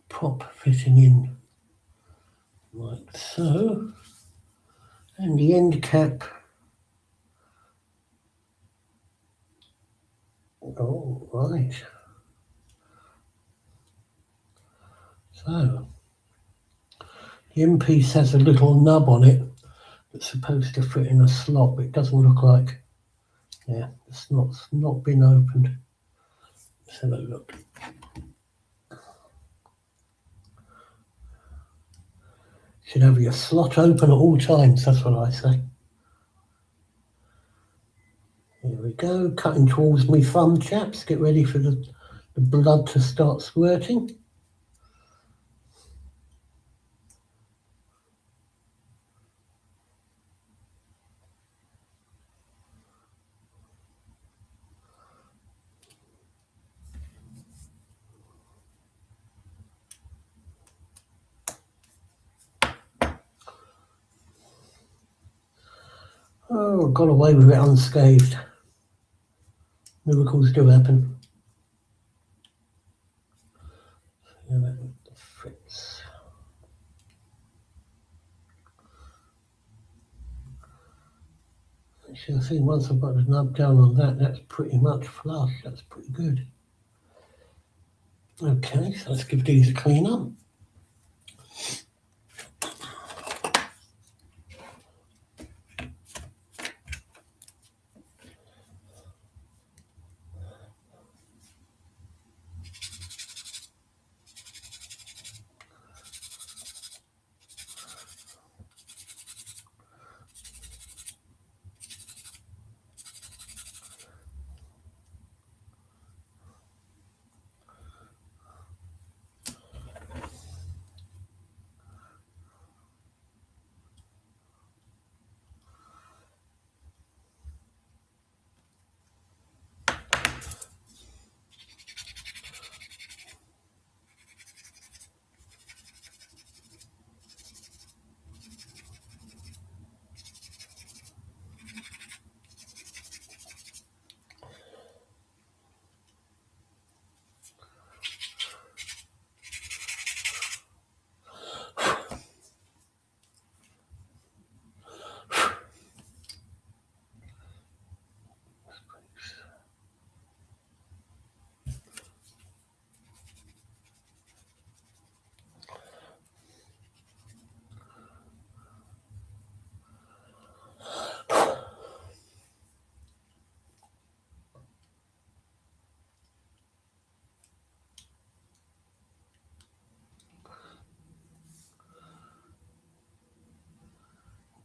Prop fitting in like so. And the end cap. Oh, right. So the end piece has a little nub on it that's supposed to fit in a slot, but it doesn't look like. Yeah, it's not been opened. Let's have a look. Should have your slot open at all times, that's what I say. Here we go, cutting towards me thumb, chaps. Get ready for the blood to start squirting. Oh, got away with it unscathed. Miracles do happen. Yeah, that fits. Actually, I think once I've got the nub down on that, that's pretty much flush. That's pretty good. Okay, so let's give these a clean up.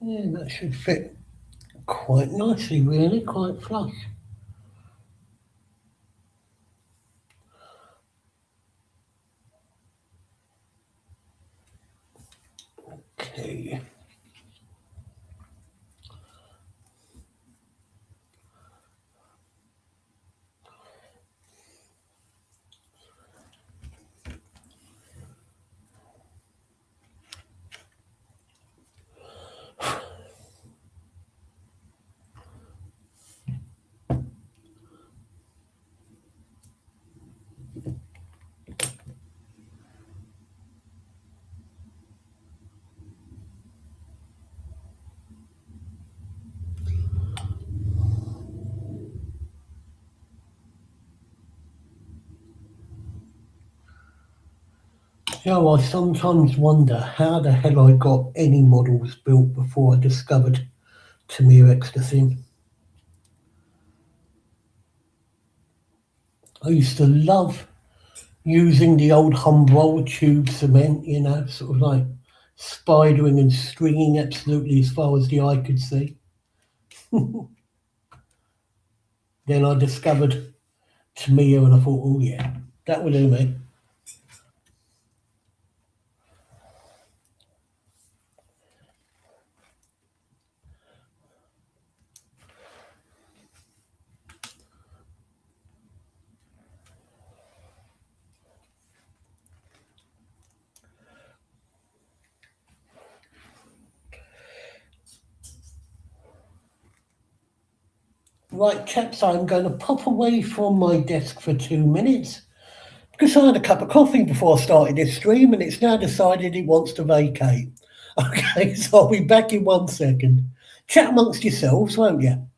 Yeah, that should fit quite nicely, really, quite flush. Okay. You know, I sometimes wonder how the hell I got any models built before I discovered Tamiya Ecstasy. I used to love using the old Humbrol tube cement, you know, sort of like spidering and stringing absolutely as far as the eye could see. Then I discovered Tamiya and I thought, oh yeah, that will do me. Right, chaps, I'm going to pop away from my desk for 2 minutes because I had a cup of coffee before I started this stream and it's now decided it wants to vacate. Okay, so I'll be back in 1 second. Chat amongst yourselves, won't you?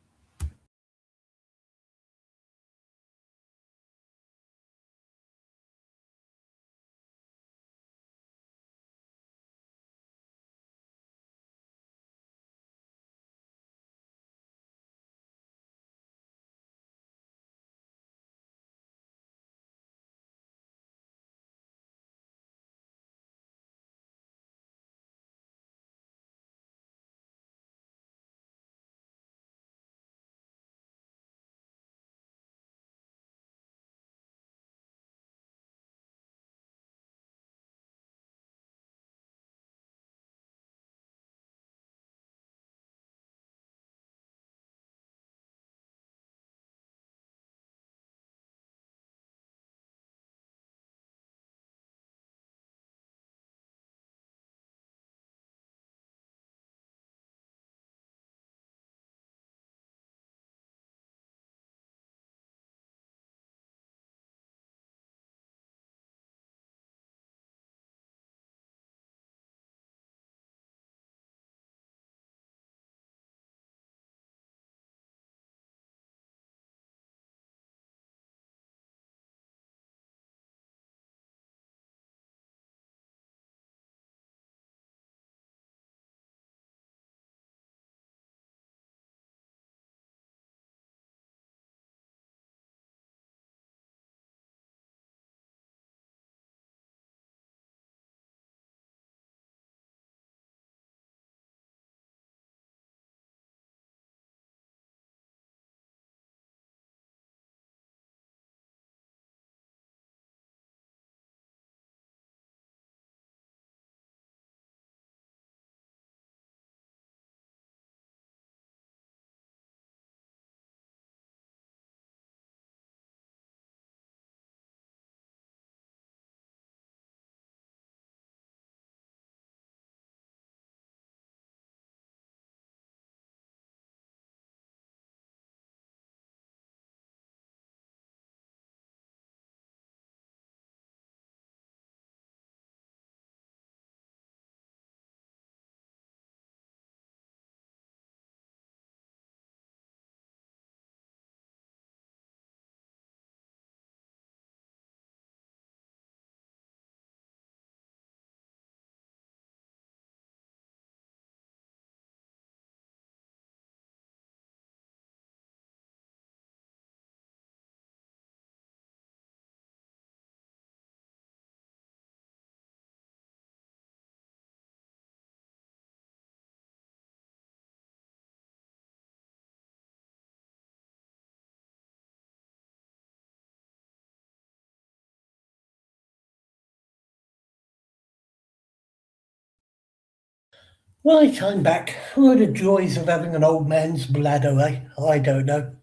Right, I'm back. What are the joys of having an old man's bladder, eh? I don't know.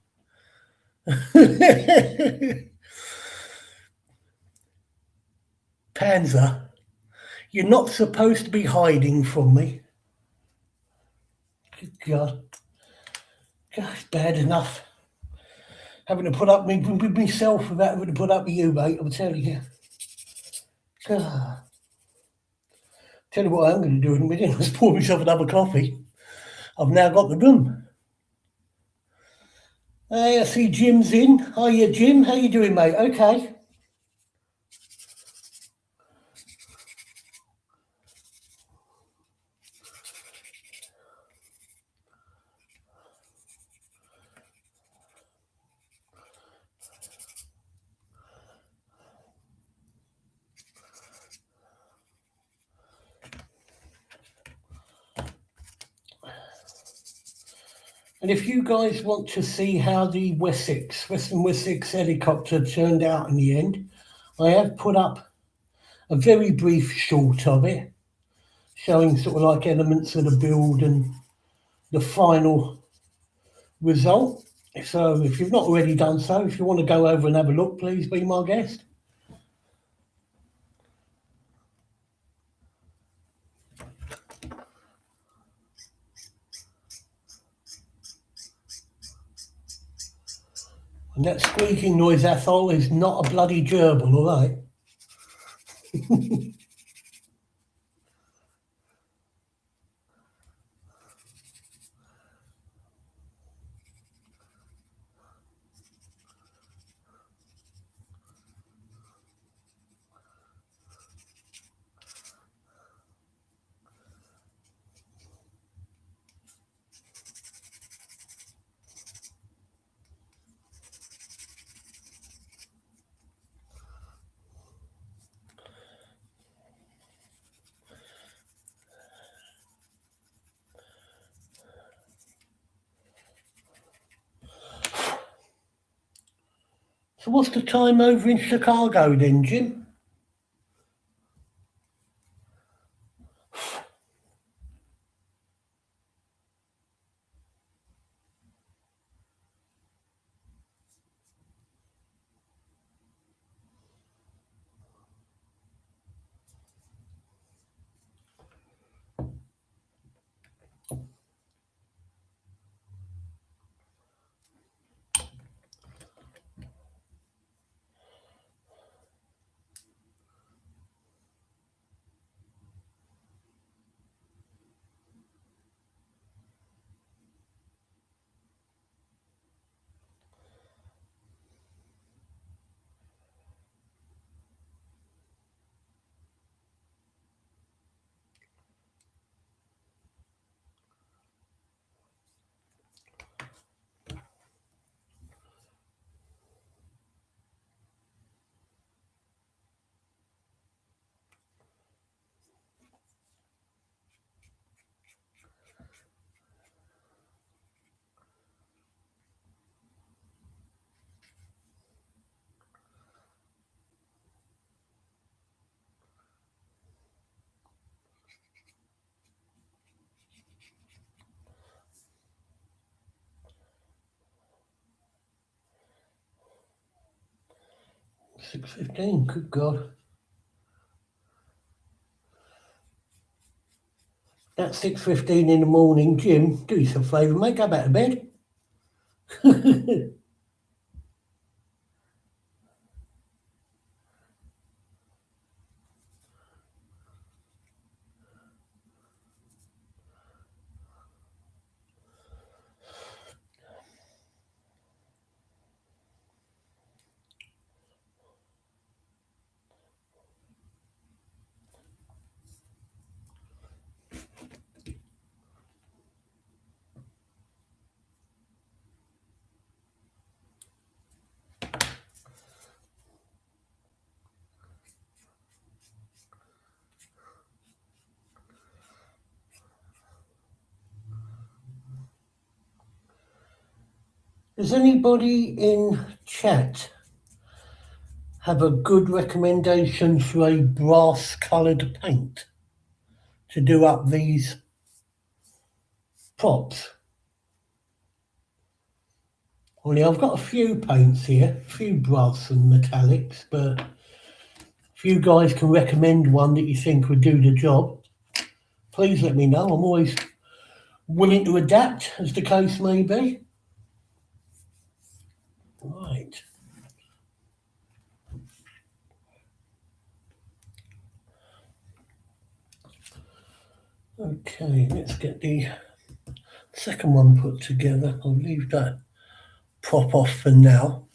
Panzer, you're not supposed to be hiding from me. Good God. God, it's bad enough having to put up with myself without having to put up with you, mate, I'm telling you. God. Tell you what I'm going to do in a minute, is pour myself another coffee. I've now got the room. Hey, I see Jim's in. Hiya, Jim. How you doing, mate? Okay. And if you guys want to see how the Western Wessex helicopter turned out in the end, I have put up a very brief short of it, showing sort of like elements of the build and the final result. So if you've not already done so, if you want to go over and have a look, please be my guest. And that squeaking noise, Athol, is not a bloody gerbil, all right? So what's the time over in Chicago then, Jim? $6:15, good God. That's 6:15 in the morning, Jim. Do yourself a favour, mate, go back to bed. Does anybody in chat have a good recommendation for a brass coloured paint to do up these props. Only I've got a few paints here, a few brass and metallics, but if you guys can recommend one that you think would do the job, please let me know. I'm always willing to adapt, as the case may be. Right. Okay, let's get the second one put together. I'll leave that prop off for now,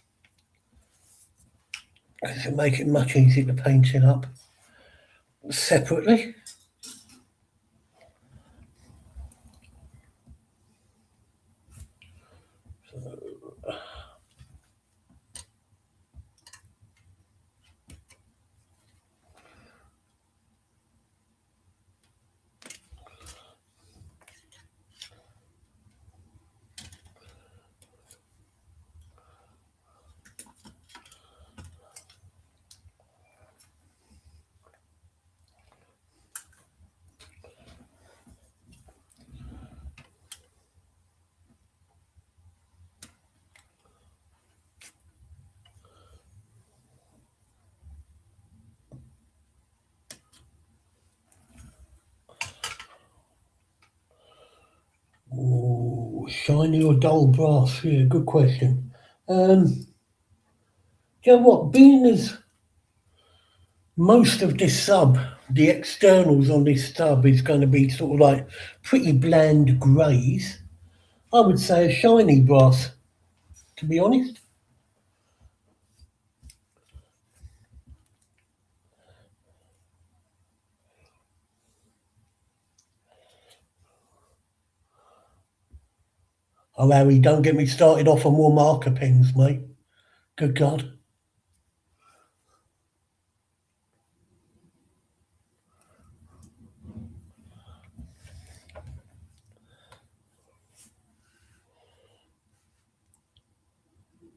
because it'll make it much easier to paint it up separately. Ooh, shiny or dull brass? Yeah, good question. You know what? Being as most of this sub, the externals on this sub is going to be sort of like pretty bland greys, I would say a shiny brass, to be honest. Oh, Harry, don't get me started off on more marker pens, mate. Good God.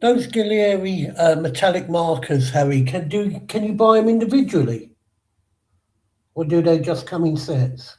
Those Gillieri metallic markers, Harry, can you buy them individually? Or do they just come in sets?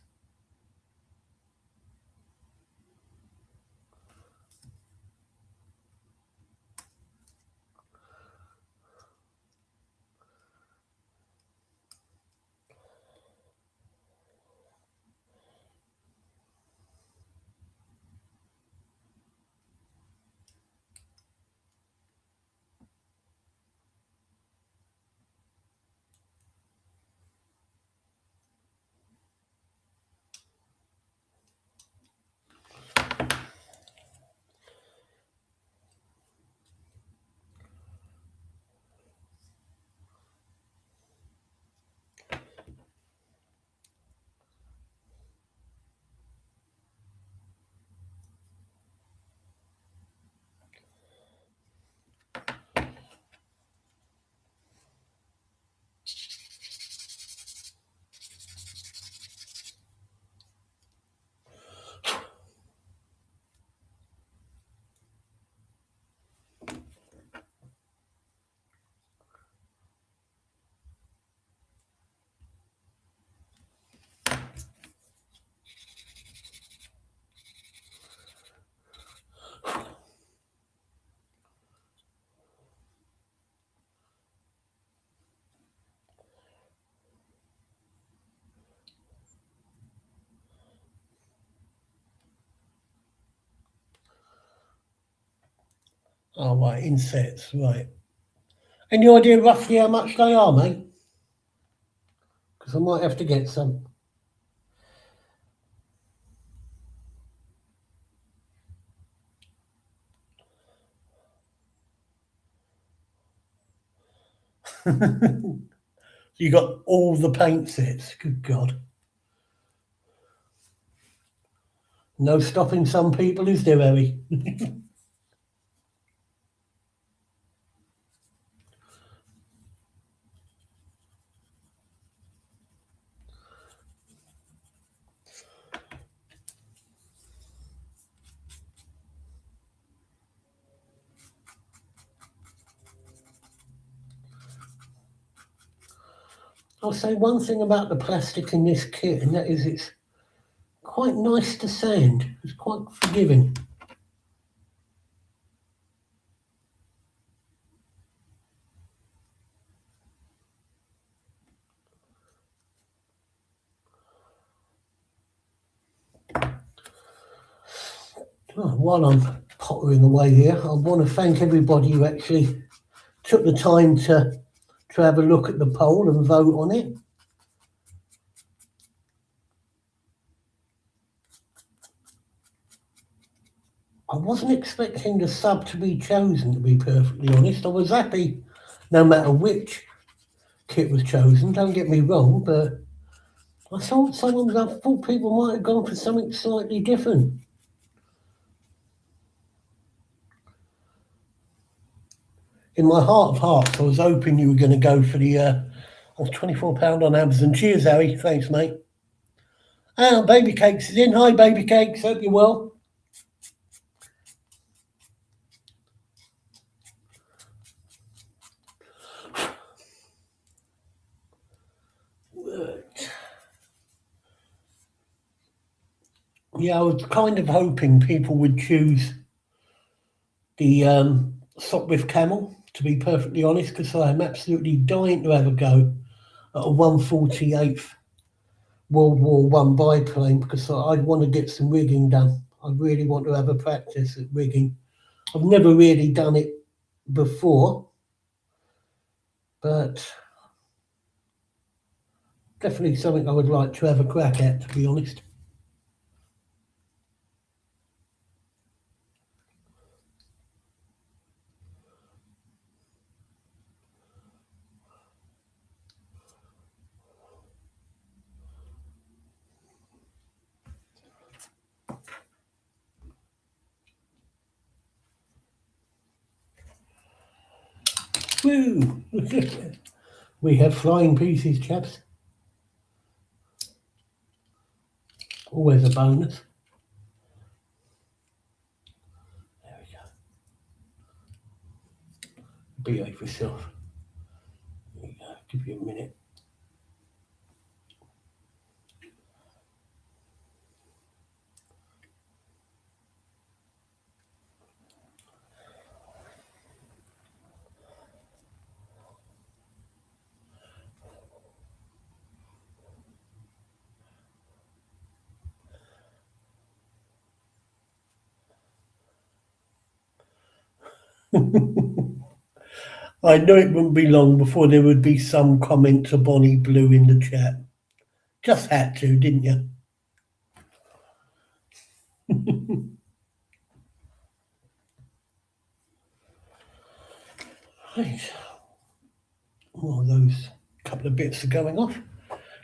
Oh, right, in sets, right. Any idea roughly how much they are, mate? Because I might have to get some. You got all the paint sets. Good God. No stopping some people, is there, Harry? I'll say one thing about the plastic in this kit, and that is it's quite nice to sand. It's quite forgiving. Oh, while I'm pottering away here, I want to thank everybody who actually took the time to have a look at the poll and vote on it. I wasn't expecting the sub to be chosen, to be perfectly honest. I was happy no matter which kit was chosen, don't get me wrong, but I thought people might have gone for something slightly different. In my heart of hearts, I was hoping you were going to go for the £24 on Amazon. Cheers, Harry. Thanks, mate. Ah, Baby Cakes is in. Hi, Baby Cakes. Hope you're well. Yeah, I was kind of hoping people would choose the sock with camel, to be perfectly honest, because I am absolutely dying to have a go at a 148th World War One biplane, because I'd want to get some rigging done. I really want to have a practice at rigging. I've never really done it before, but definitely something I would like to have a crack at, to be honest. Woo! We have flying pieces, chaps. Always a bonus. There we go. Behave yourself. There you go. Give you a minute. I knew it wouldn't be long before there would be some comment to Bonnie Blue in the chat. Just had to, didn't you? Right. Well, those couple of bits are going off.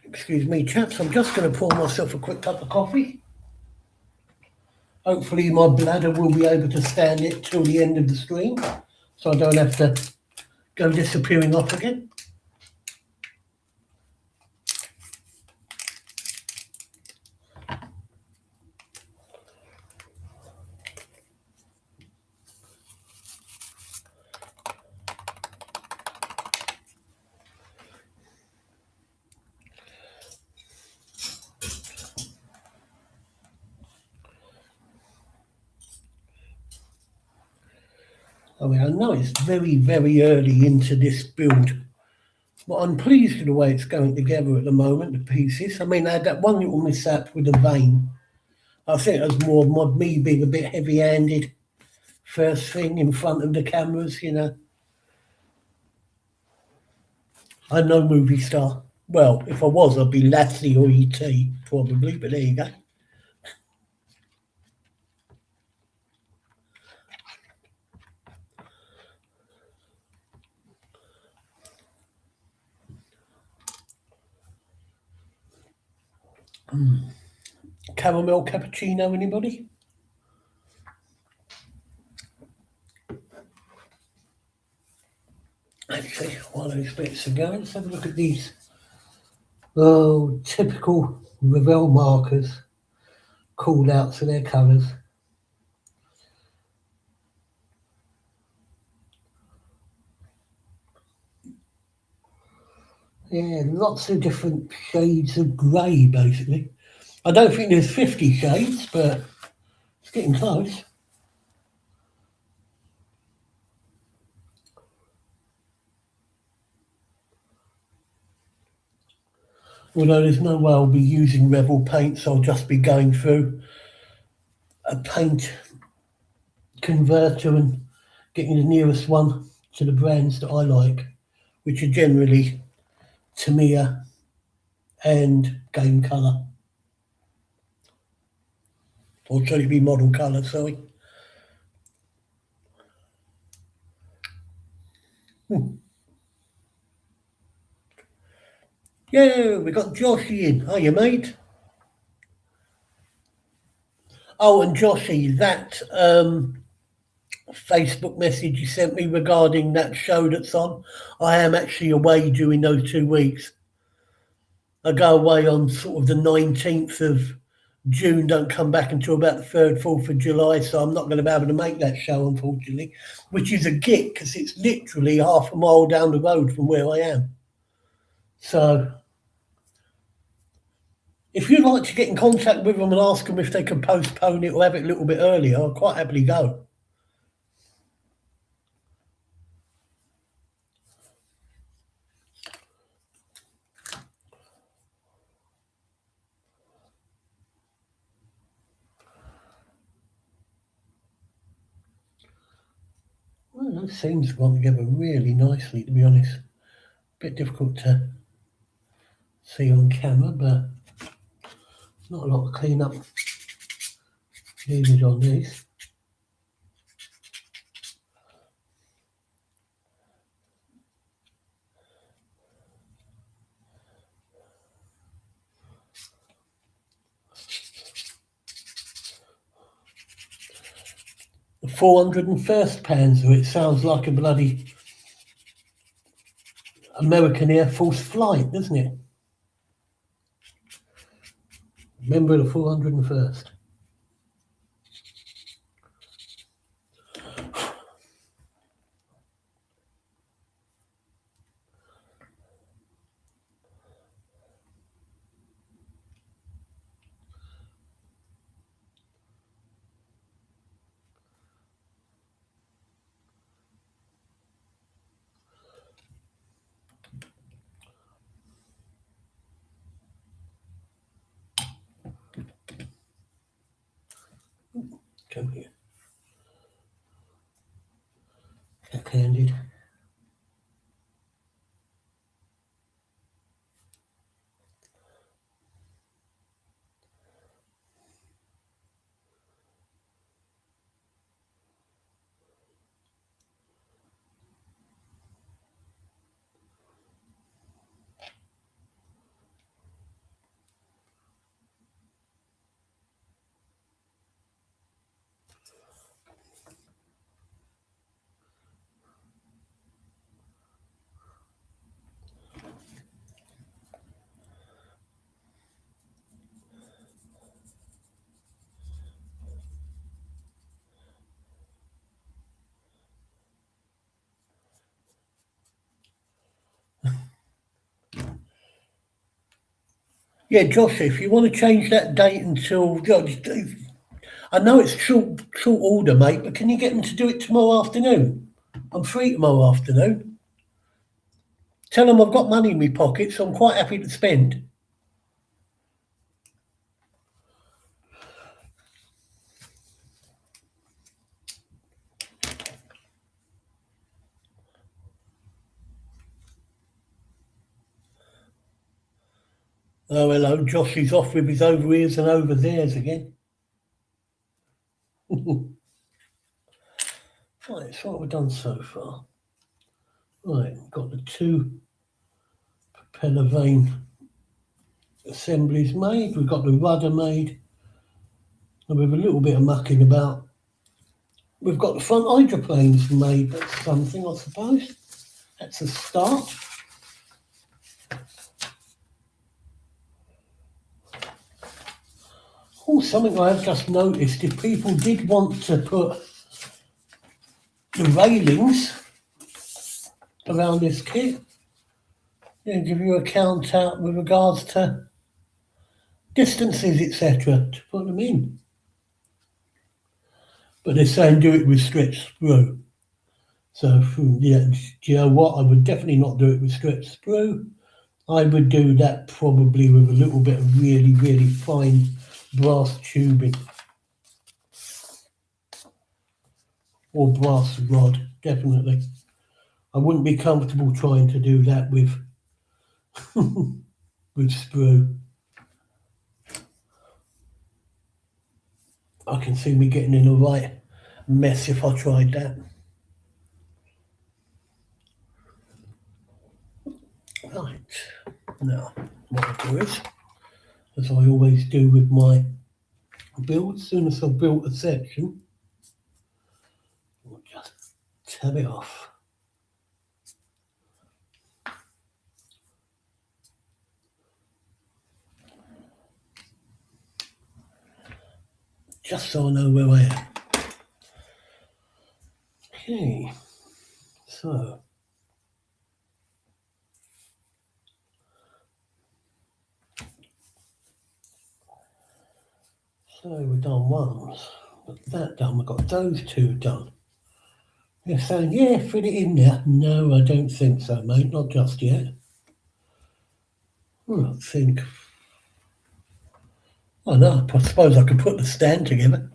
Excuse me, chaps. I'm just going to pour myself a quick cup of coffee. Hopefully my bladder will be able to stand it till the end of the stream, so I don't have to go disappearing off again. I mean, I know it's very, very early into this build, but I'm pleased with the way it's going together at the moment, the pieces. I mean, I had that one little mishap with the vane. I think it was more me being a bit heavy-handed first thing in front of the cameras, you know. I'm no movie star. Well, if I was, I'd be Lassie or E.T. probably, but there you go. Caramel cappuccino, anybody? Actually, while those bits are going, let's have a look at these. Oh, typical Revell markers called out to their colours. Yeah, lots of different shades of grey, basically. I don't think there's 50 shades, but it's getting close. Although there's no way I'll be using Revell paints, I'll just be going through a paint converter and getting the nearest one to the brands that I like, which are generally Tamiya and Game Colour. Or should it be Model Colour, sorry. Yeah, we got Joshy in. Hiya, mate. Oh, and Joshy, that Facebook message you sent me regarding that show that's on, I am actually away during those 2 weeks. I go away on sort of the 19th of June, don't come back until about the 3rd, 4th of July, so I'm not going to be able to make that show, unfortunately, which is a git because it's literally half a mile down the road from where I am. So if you'd like to get in contact with them and ask them if they can postpone it or have it a little bit earlier, I'll quite happily go. Well, those seams have gone together really nicely, to be honest. A bit difficult to see on camera, but not a lot of clean up needed on these. The 401st Panzer, it sounds like a bloody American Air Force flight, doesn't it? Remember the 401st? Come here. Backhanded. Yeah, Josh, if you want to change that date until, I know it's short order, mate, but can you get them to do it tomorrow afternoon? I'm free tomorrow afternoon. Tell them I've got money in my pocket, so I'm quite happy to spend. Oh, hello, Josh is off with his over ears and over theirs again. Right, so what we've done so far. Right, got the 2 propeller vane assemblies made. We've got the rudder made. And with a little bit of mucking about, we've got the front hydroplanes made. That's something, I suppose. That's a start. Oh, something I have just noticed, if people did want to put the railings around this kit, they'll give you a count out with regards to distances, etc. to put them in. But they're saying do it with stretched sprue. So yeah, do you know what? I would definitely not do it with stretched sprue. I would do that probably with a little bit of really, really fine brass tubing. Or brass rod, definitely. I wouldn't be comfortable trying to do that with with sprue. I can see me getting in a right mess if I tried that. Right, now what I do is, as I always do with my build, as soon as I've built a section, I'll just tab it off. Just so I know where I am. Okay, so we've done ones, got that done, we've got those two done. They're saying, yeah, fit it in there. No, I don't think so, mate, not just yet. I think, I know, I suppose I could put the stand together.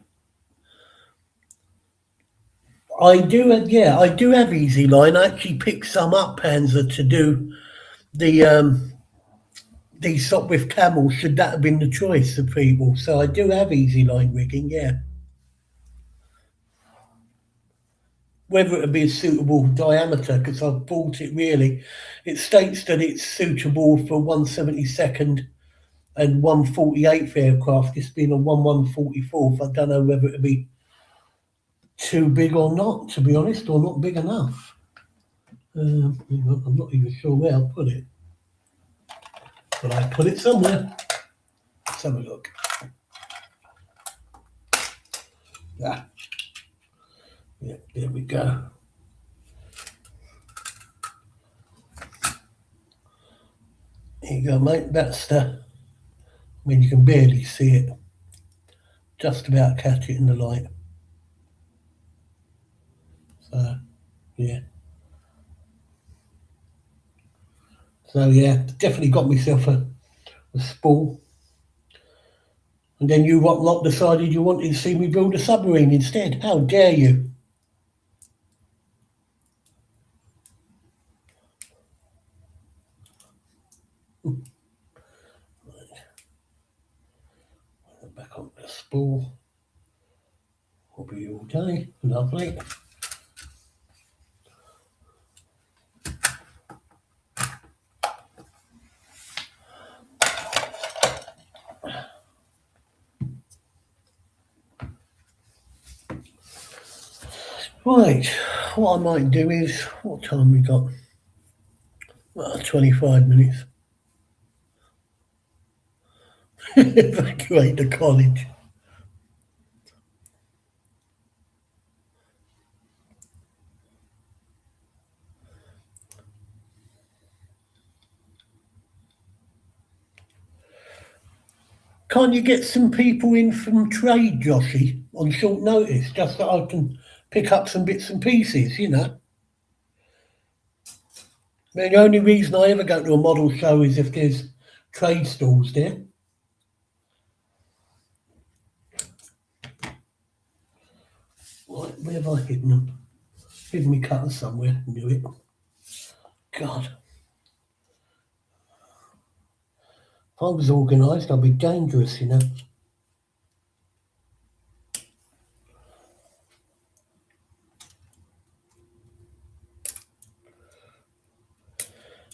I do have Easy Line. I actually picked some up, Panzer, to do the Sop with Camel, should that have been the choice of people. So I do have Easy Line rigging, yeah. Whether it would be a suitable diameter, because I've bought it really. It states that it's suitable for 1/72nd and 1/48th aircraft, this being a 1/144th. I don't know whether it would be too big or not, to be honest, or not big enough. I'm not even sure where I'll put it. But I put it somewhere. Let's have a look. Yeah, there we go. Here you go, mate. That's the, I mean, you can barely see it. Just about catch it in the light. So, yeah. So, yeah, definitely got myself a spool. And then you lot decided you wanted to see me build a submarine instead. How dare you? Back on the spool. Will be all day. Lovely. Right, what I might do is, what time we got? 25 minutes. Evacuate the college. Can't you get some people in from trade, Joshy, on short notice, just so I can pick up some bits and pieces, you know? I mean, the only reason I ever go to a model show is if there's trade stalls there. Right, where have I hidden them? Hidden me cutters somewhere, knew it. God. If I was organised, I'd be dangerous, you know.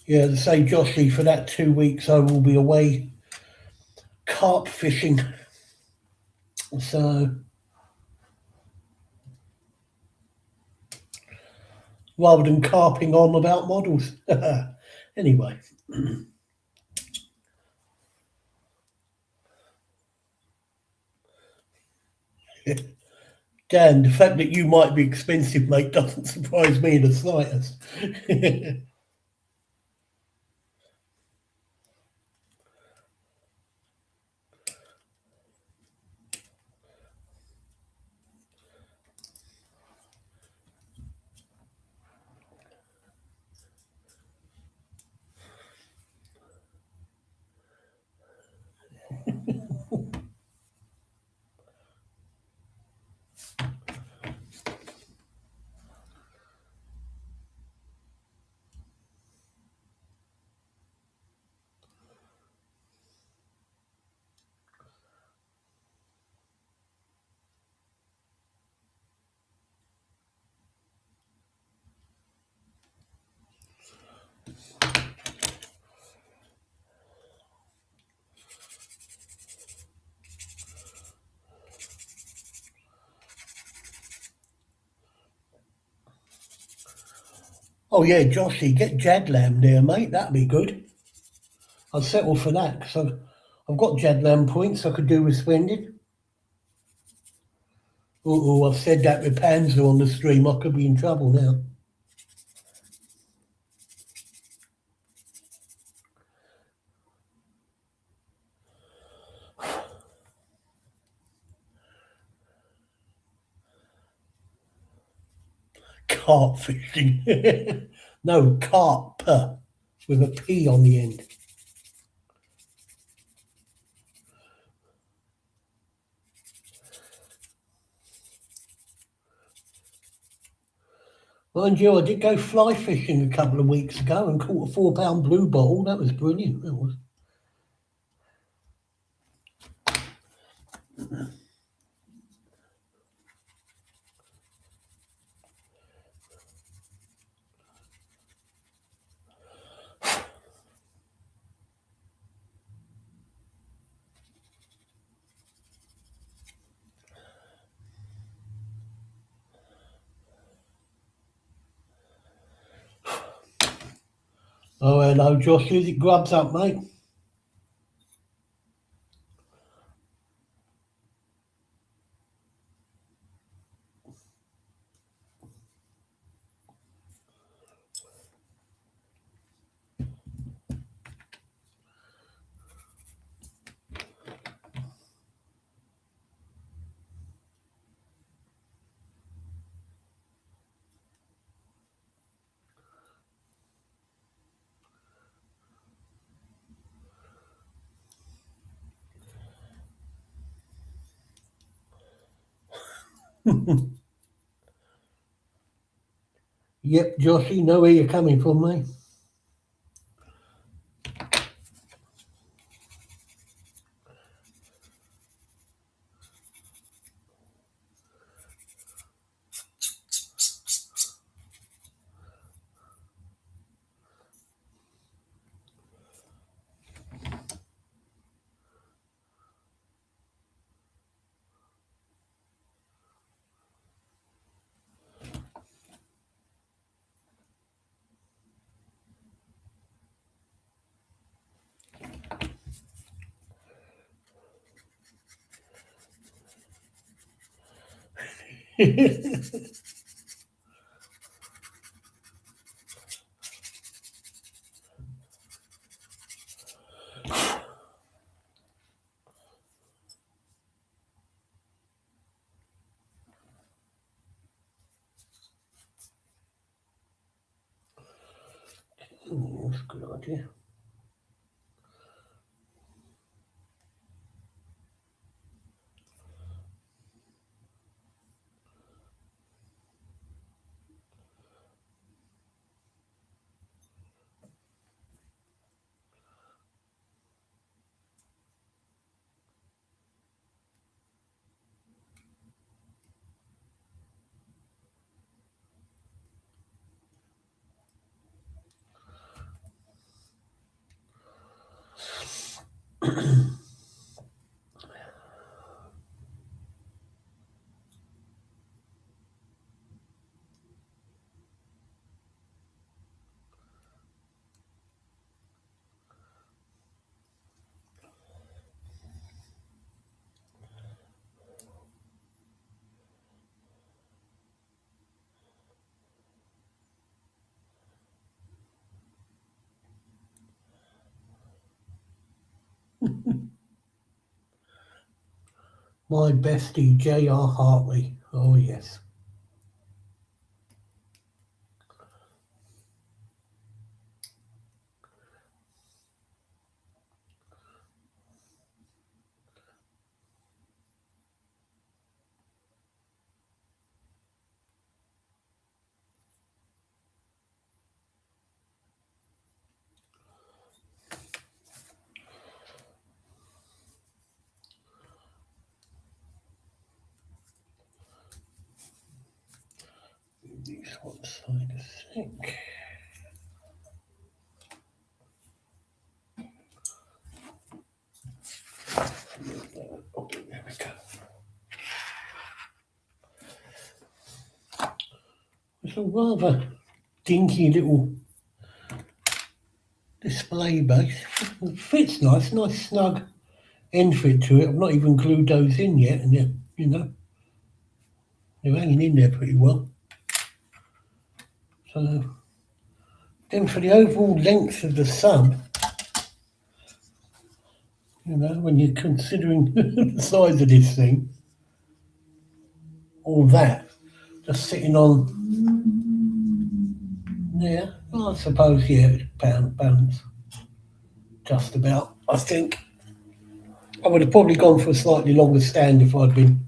Yeah, to say, Joshy, for that 2 weeks I will be away carp fishing. So, rather than carping on about models. Anyway. Dan, the fact that you might be expensive, mate, doesn't surprise me in the slightest. Oh yeah, Joshy, get Jad Lamb there, mate. That'd be good. I'll settle for that because I've got Jad Lamb points I could do with spending. Oh, I've said that with Panzer on the stream. I could be in trouble now. Carp fishing. No, carp with a P on the end. Mind you, I did go fly fishing a couple of weeks ago and caught a 4-pound blue bottle. That was brilliant. That was. Oh, hello, Josh. Who's it grubs up, mate? Yep, Joshy, know where you're coming from, mate. Oh, that's a good idea. My bestie, J.R. Hartley. Oh, yes. These one side a sec. Oh, there we go. It's a rather dinky little display base. It fits nice snug end fit to it. I've not even glued those in yet, and they're, you know, they're hanging in there pretty well. So then for the overall length of the sub, you know, when you're considering the size of this thing, all that, just sitting on there, well, I suppose, yeah, it's balance, just about. I think I would have probably gone for a slightly longer stand if I'd been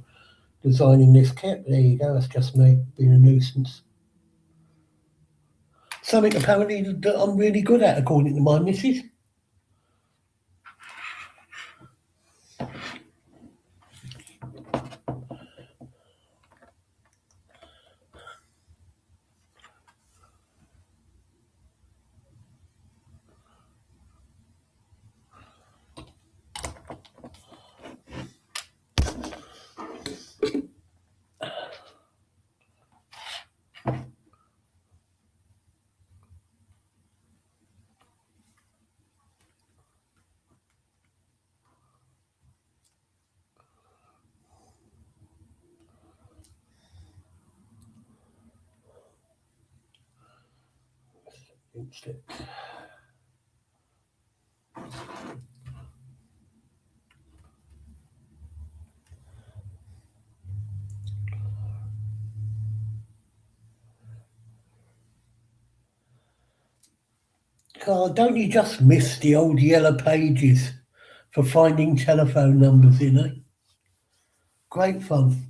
designing this kit. There you go, that's just me being a nuisance. Something apparently that I'm really good at, according to my missus. God, don't you just miss the old yellow pages for finding telephone numbers in, eh? Great fun.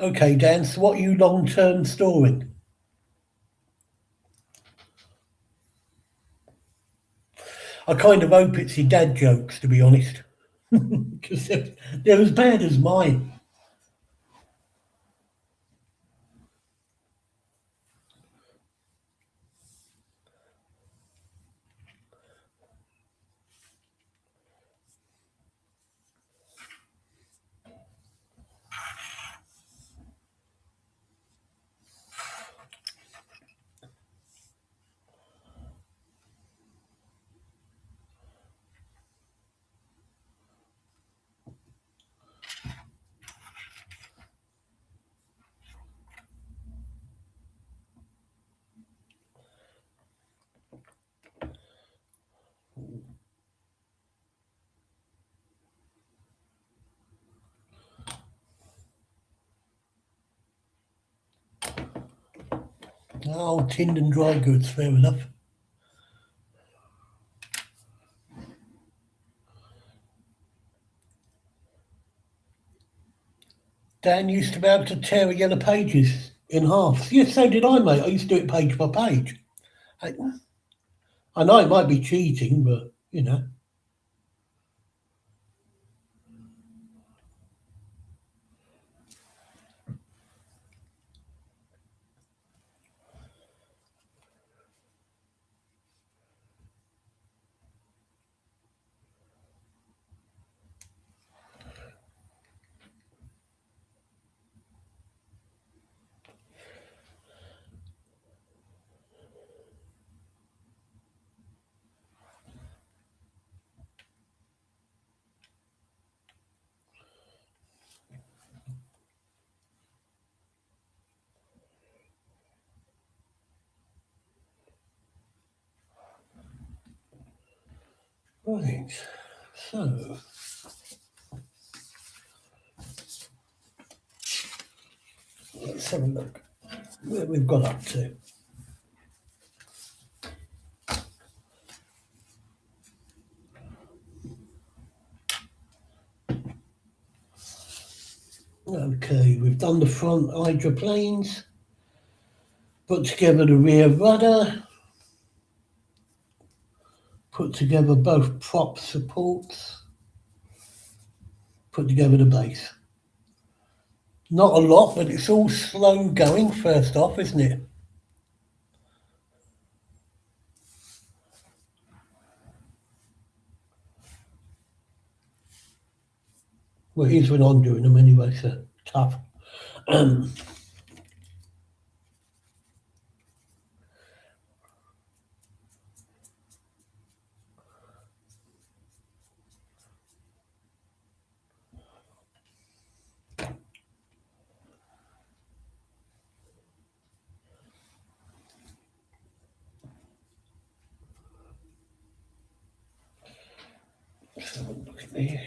Okay, Dan, so what are you long-term storing? I kind of hope it's your dad jokes, to be honest, because they're as bad as mine. Oh, tinned and dry goods, fair enough. Dan used to be able to tear a yellow pages in half. Yes, so did I, mate. I used to do it page by page. I know it might be cheating, but, you know. Right, so let's have a look where we've got up to. done the front hydroplanes, put together the rear rudder, put together both prop supports, put together the base. Not a lot, but it's all slow going first off, isn't it? Well, it is when I'm doing them anyway, so tough. Let's have a look at this.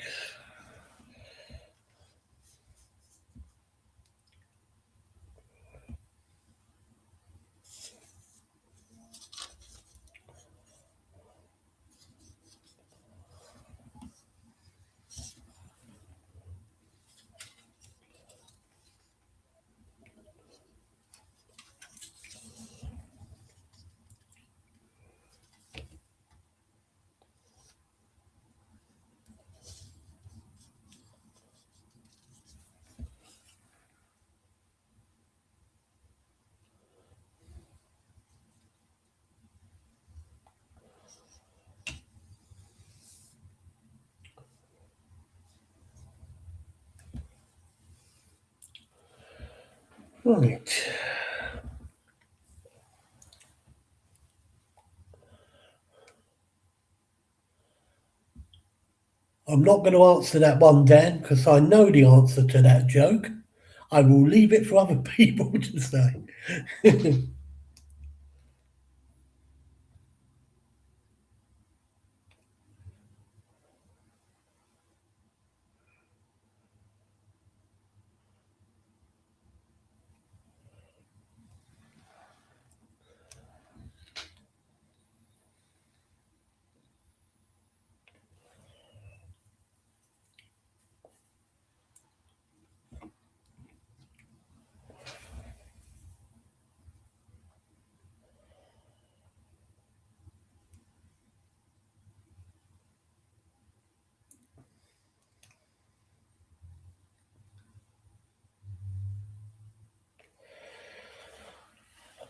Right. I'm not going to answer that one, Dan, because I know the answer to that joke. I will leave it for other people to say.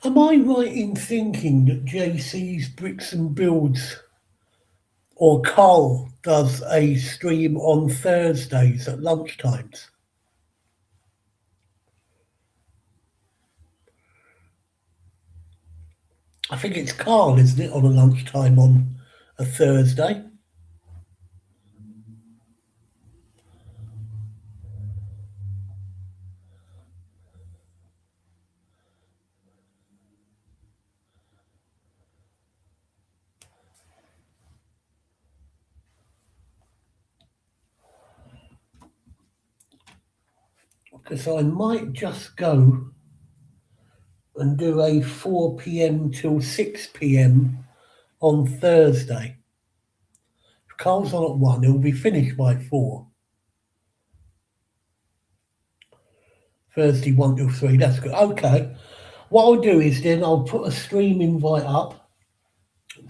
Am I right in thinking that JC's Bricks and Builds or Carl does a stream on Thursdays at lunchtimes? I think it's Carl, isn't it, on a lunchtime on a Thursday? Because I might just go and do a 4 p.m. till 6 p.m. on Thursday. If Carl's on at 1, he'll be finished by 4. Thursday 1 till 3, that's good. Okay. What I'll do is then I'll put a stream invite up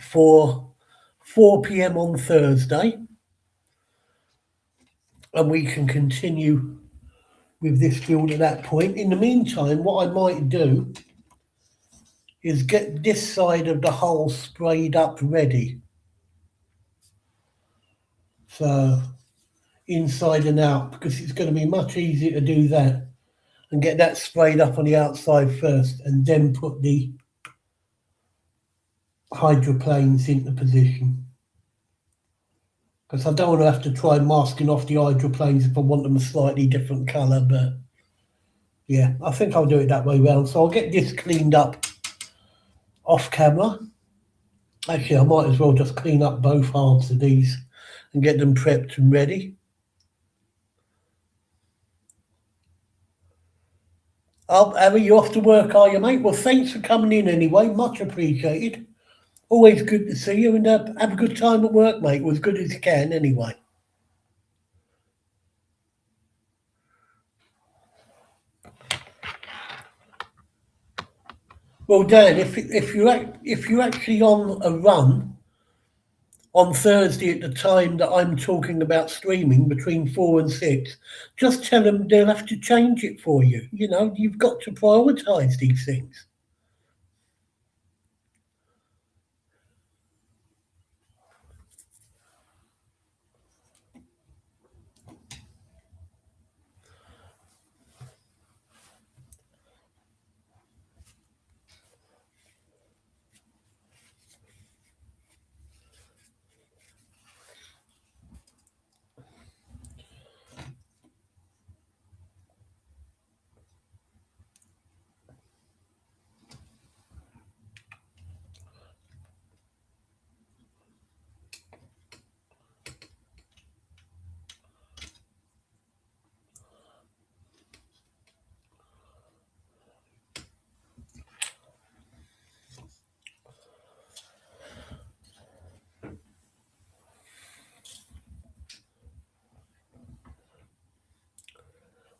for 4 p.m. on Thursday, and we can continue with this build at that point. In the meantime, what I might do is get this side of the hull sprayed up ready. So inside and out, because it's going to be much easier to do that and get that sprayed up on the outside first and then put the hydroplanes into position. Because I don't want to have to try masking off the hydroplanes if I want them a slightly different colour, but yeah, I think I'll do it that way round. So I'll get this cleaned up off camera. Actually, I might as well just clean up both halves of these and get them prepped and ready. Oh, Harry, you off to work, are you, mate? Well, thanks for coming in anyway. Much appreciated. Always good to see you, and have a good time at work, mate. As good as you can, anyway. Well, Dan, if you're actually on a run on Thursday at the time that I'm talking about streaming between 4 and 6, just tell them they'll have to change it for you. You know, you've got to prioritise these things.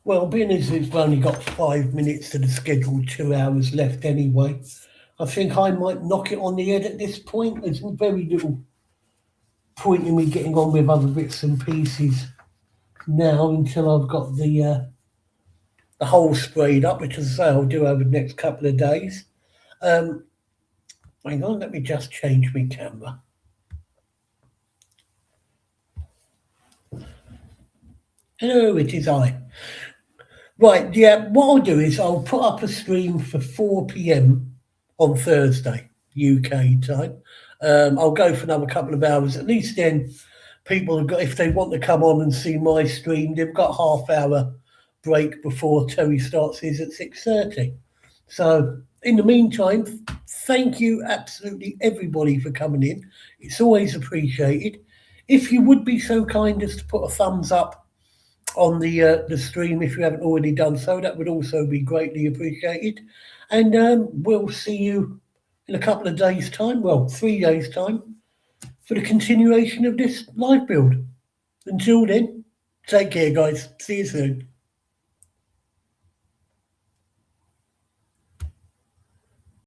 Well, being as we've only got 5 minutes to the scheduled 2 hours left anyway, I think I might knock it on the head at this point. There's very little point in me getting on with other bits and pieces now until I've got the hole sprayed up, which, as I say, I'll do over the next couple of days. Um, Hang on, let me just change my camera. Hello, it is I. Right, yeah, what I'll do is I'll put up a stream for 4 p.m. on Thursday, UK time. I'll go for another couple of hours. At least then people have got, if they want to come on and see my stream, they've got half-hour break before Terry starts his at 6:30. So in the meantime, thank you absolutely everybody for coming in. It's always appreciated. If you would be so kind as to put a thumbs up on the stream if you haven't already done so, that would also be greatly appreciated. And we'll see you in a couple of days' time, well, 3 days' time, for the continuation of this live build. Until then, take care, guys. See you soon.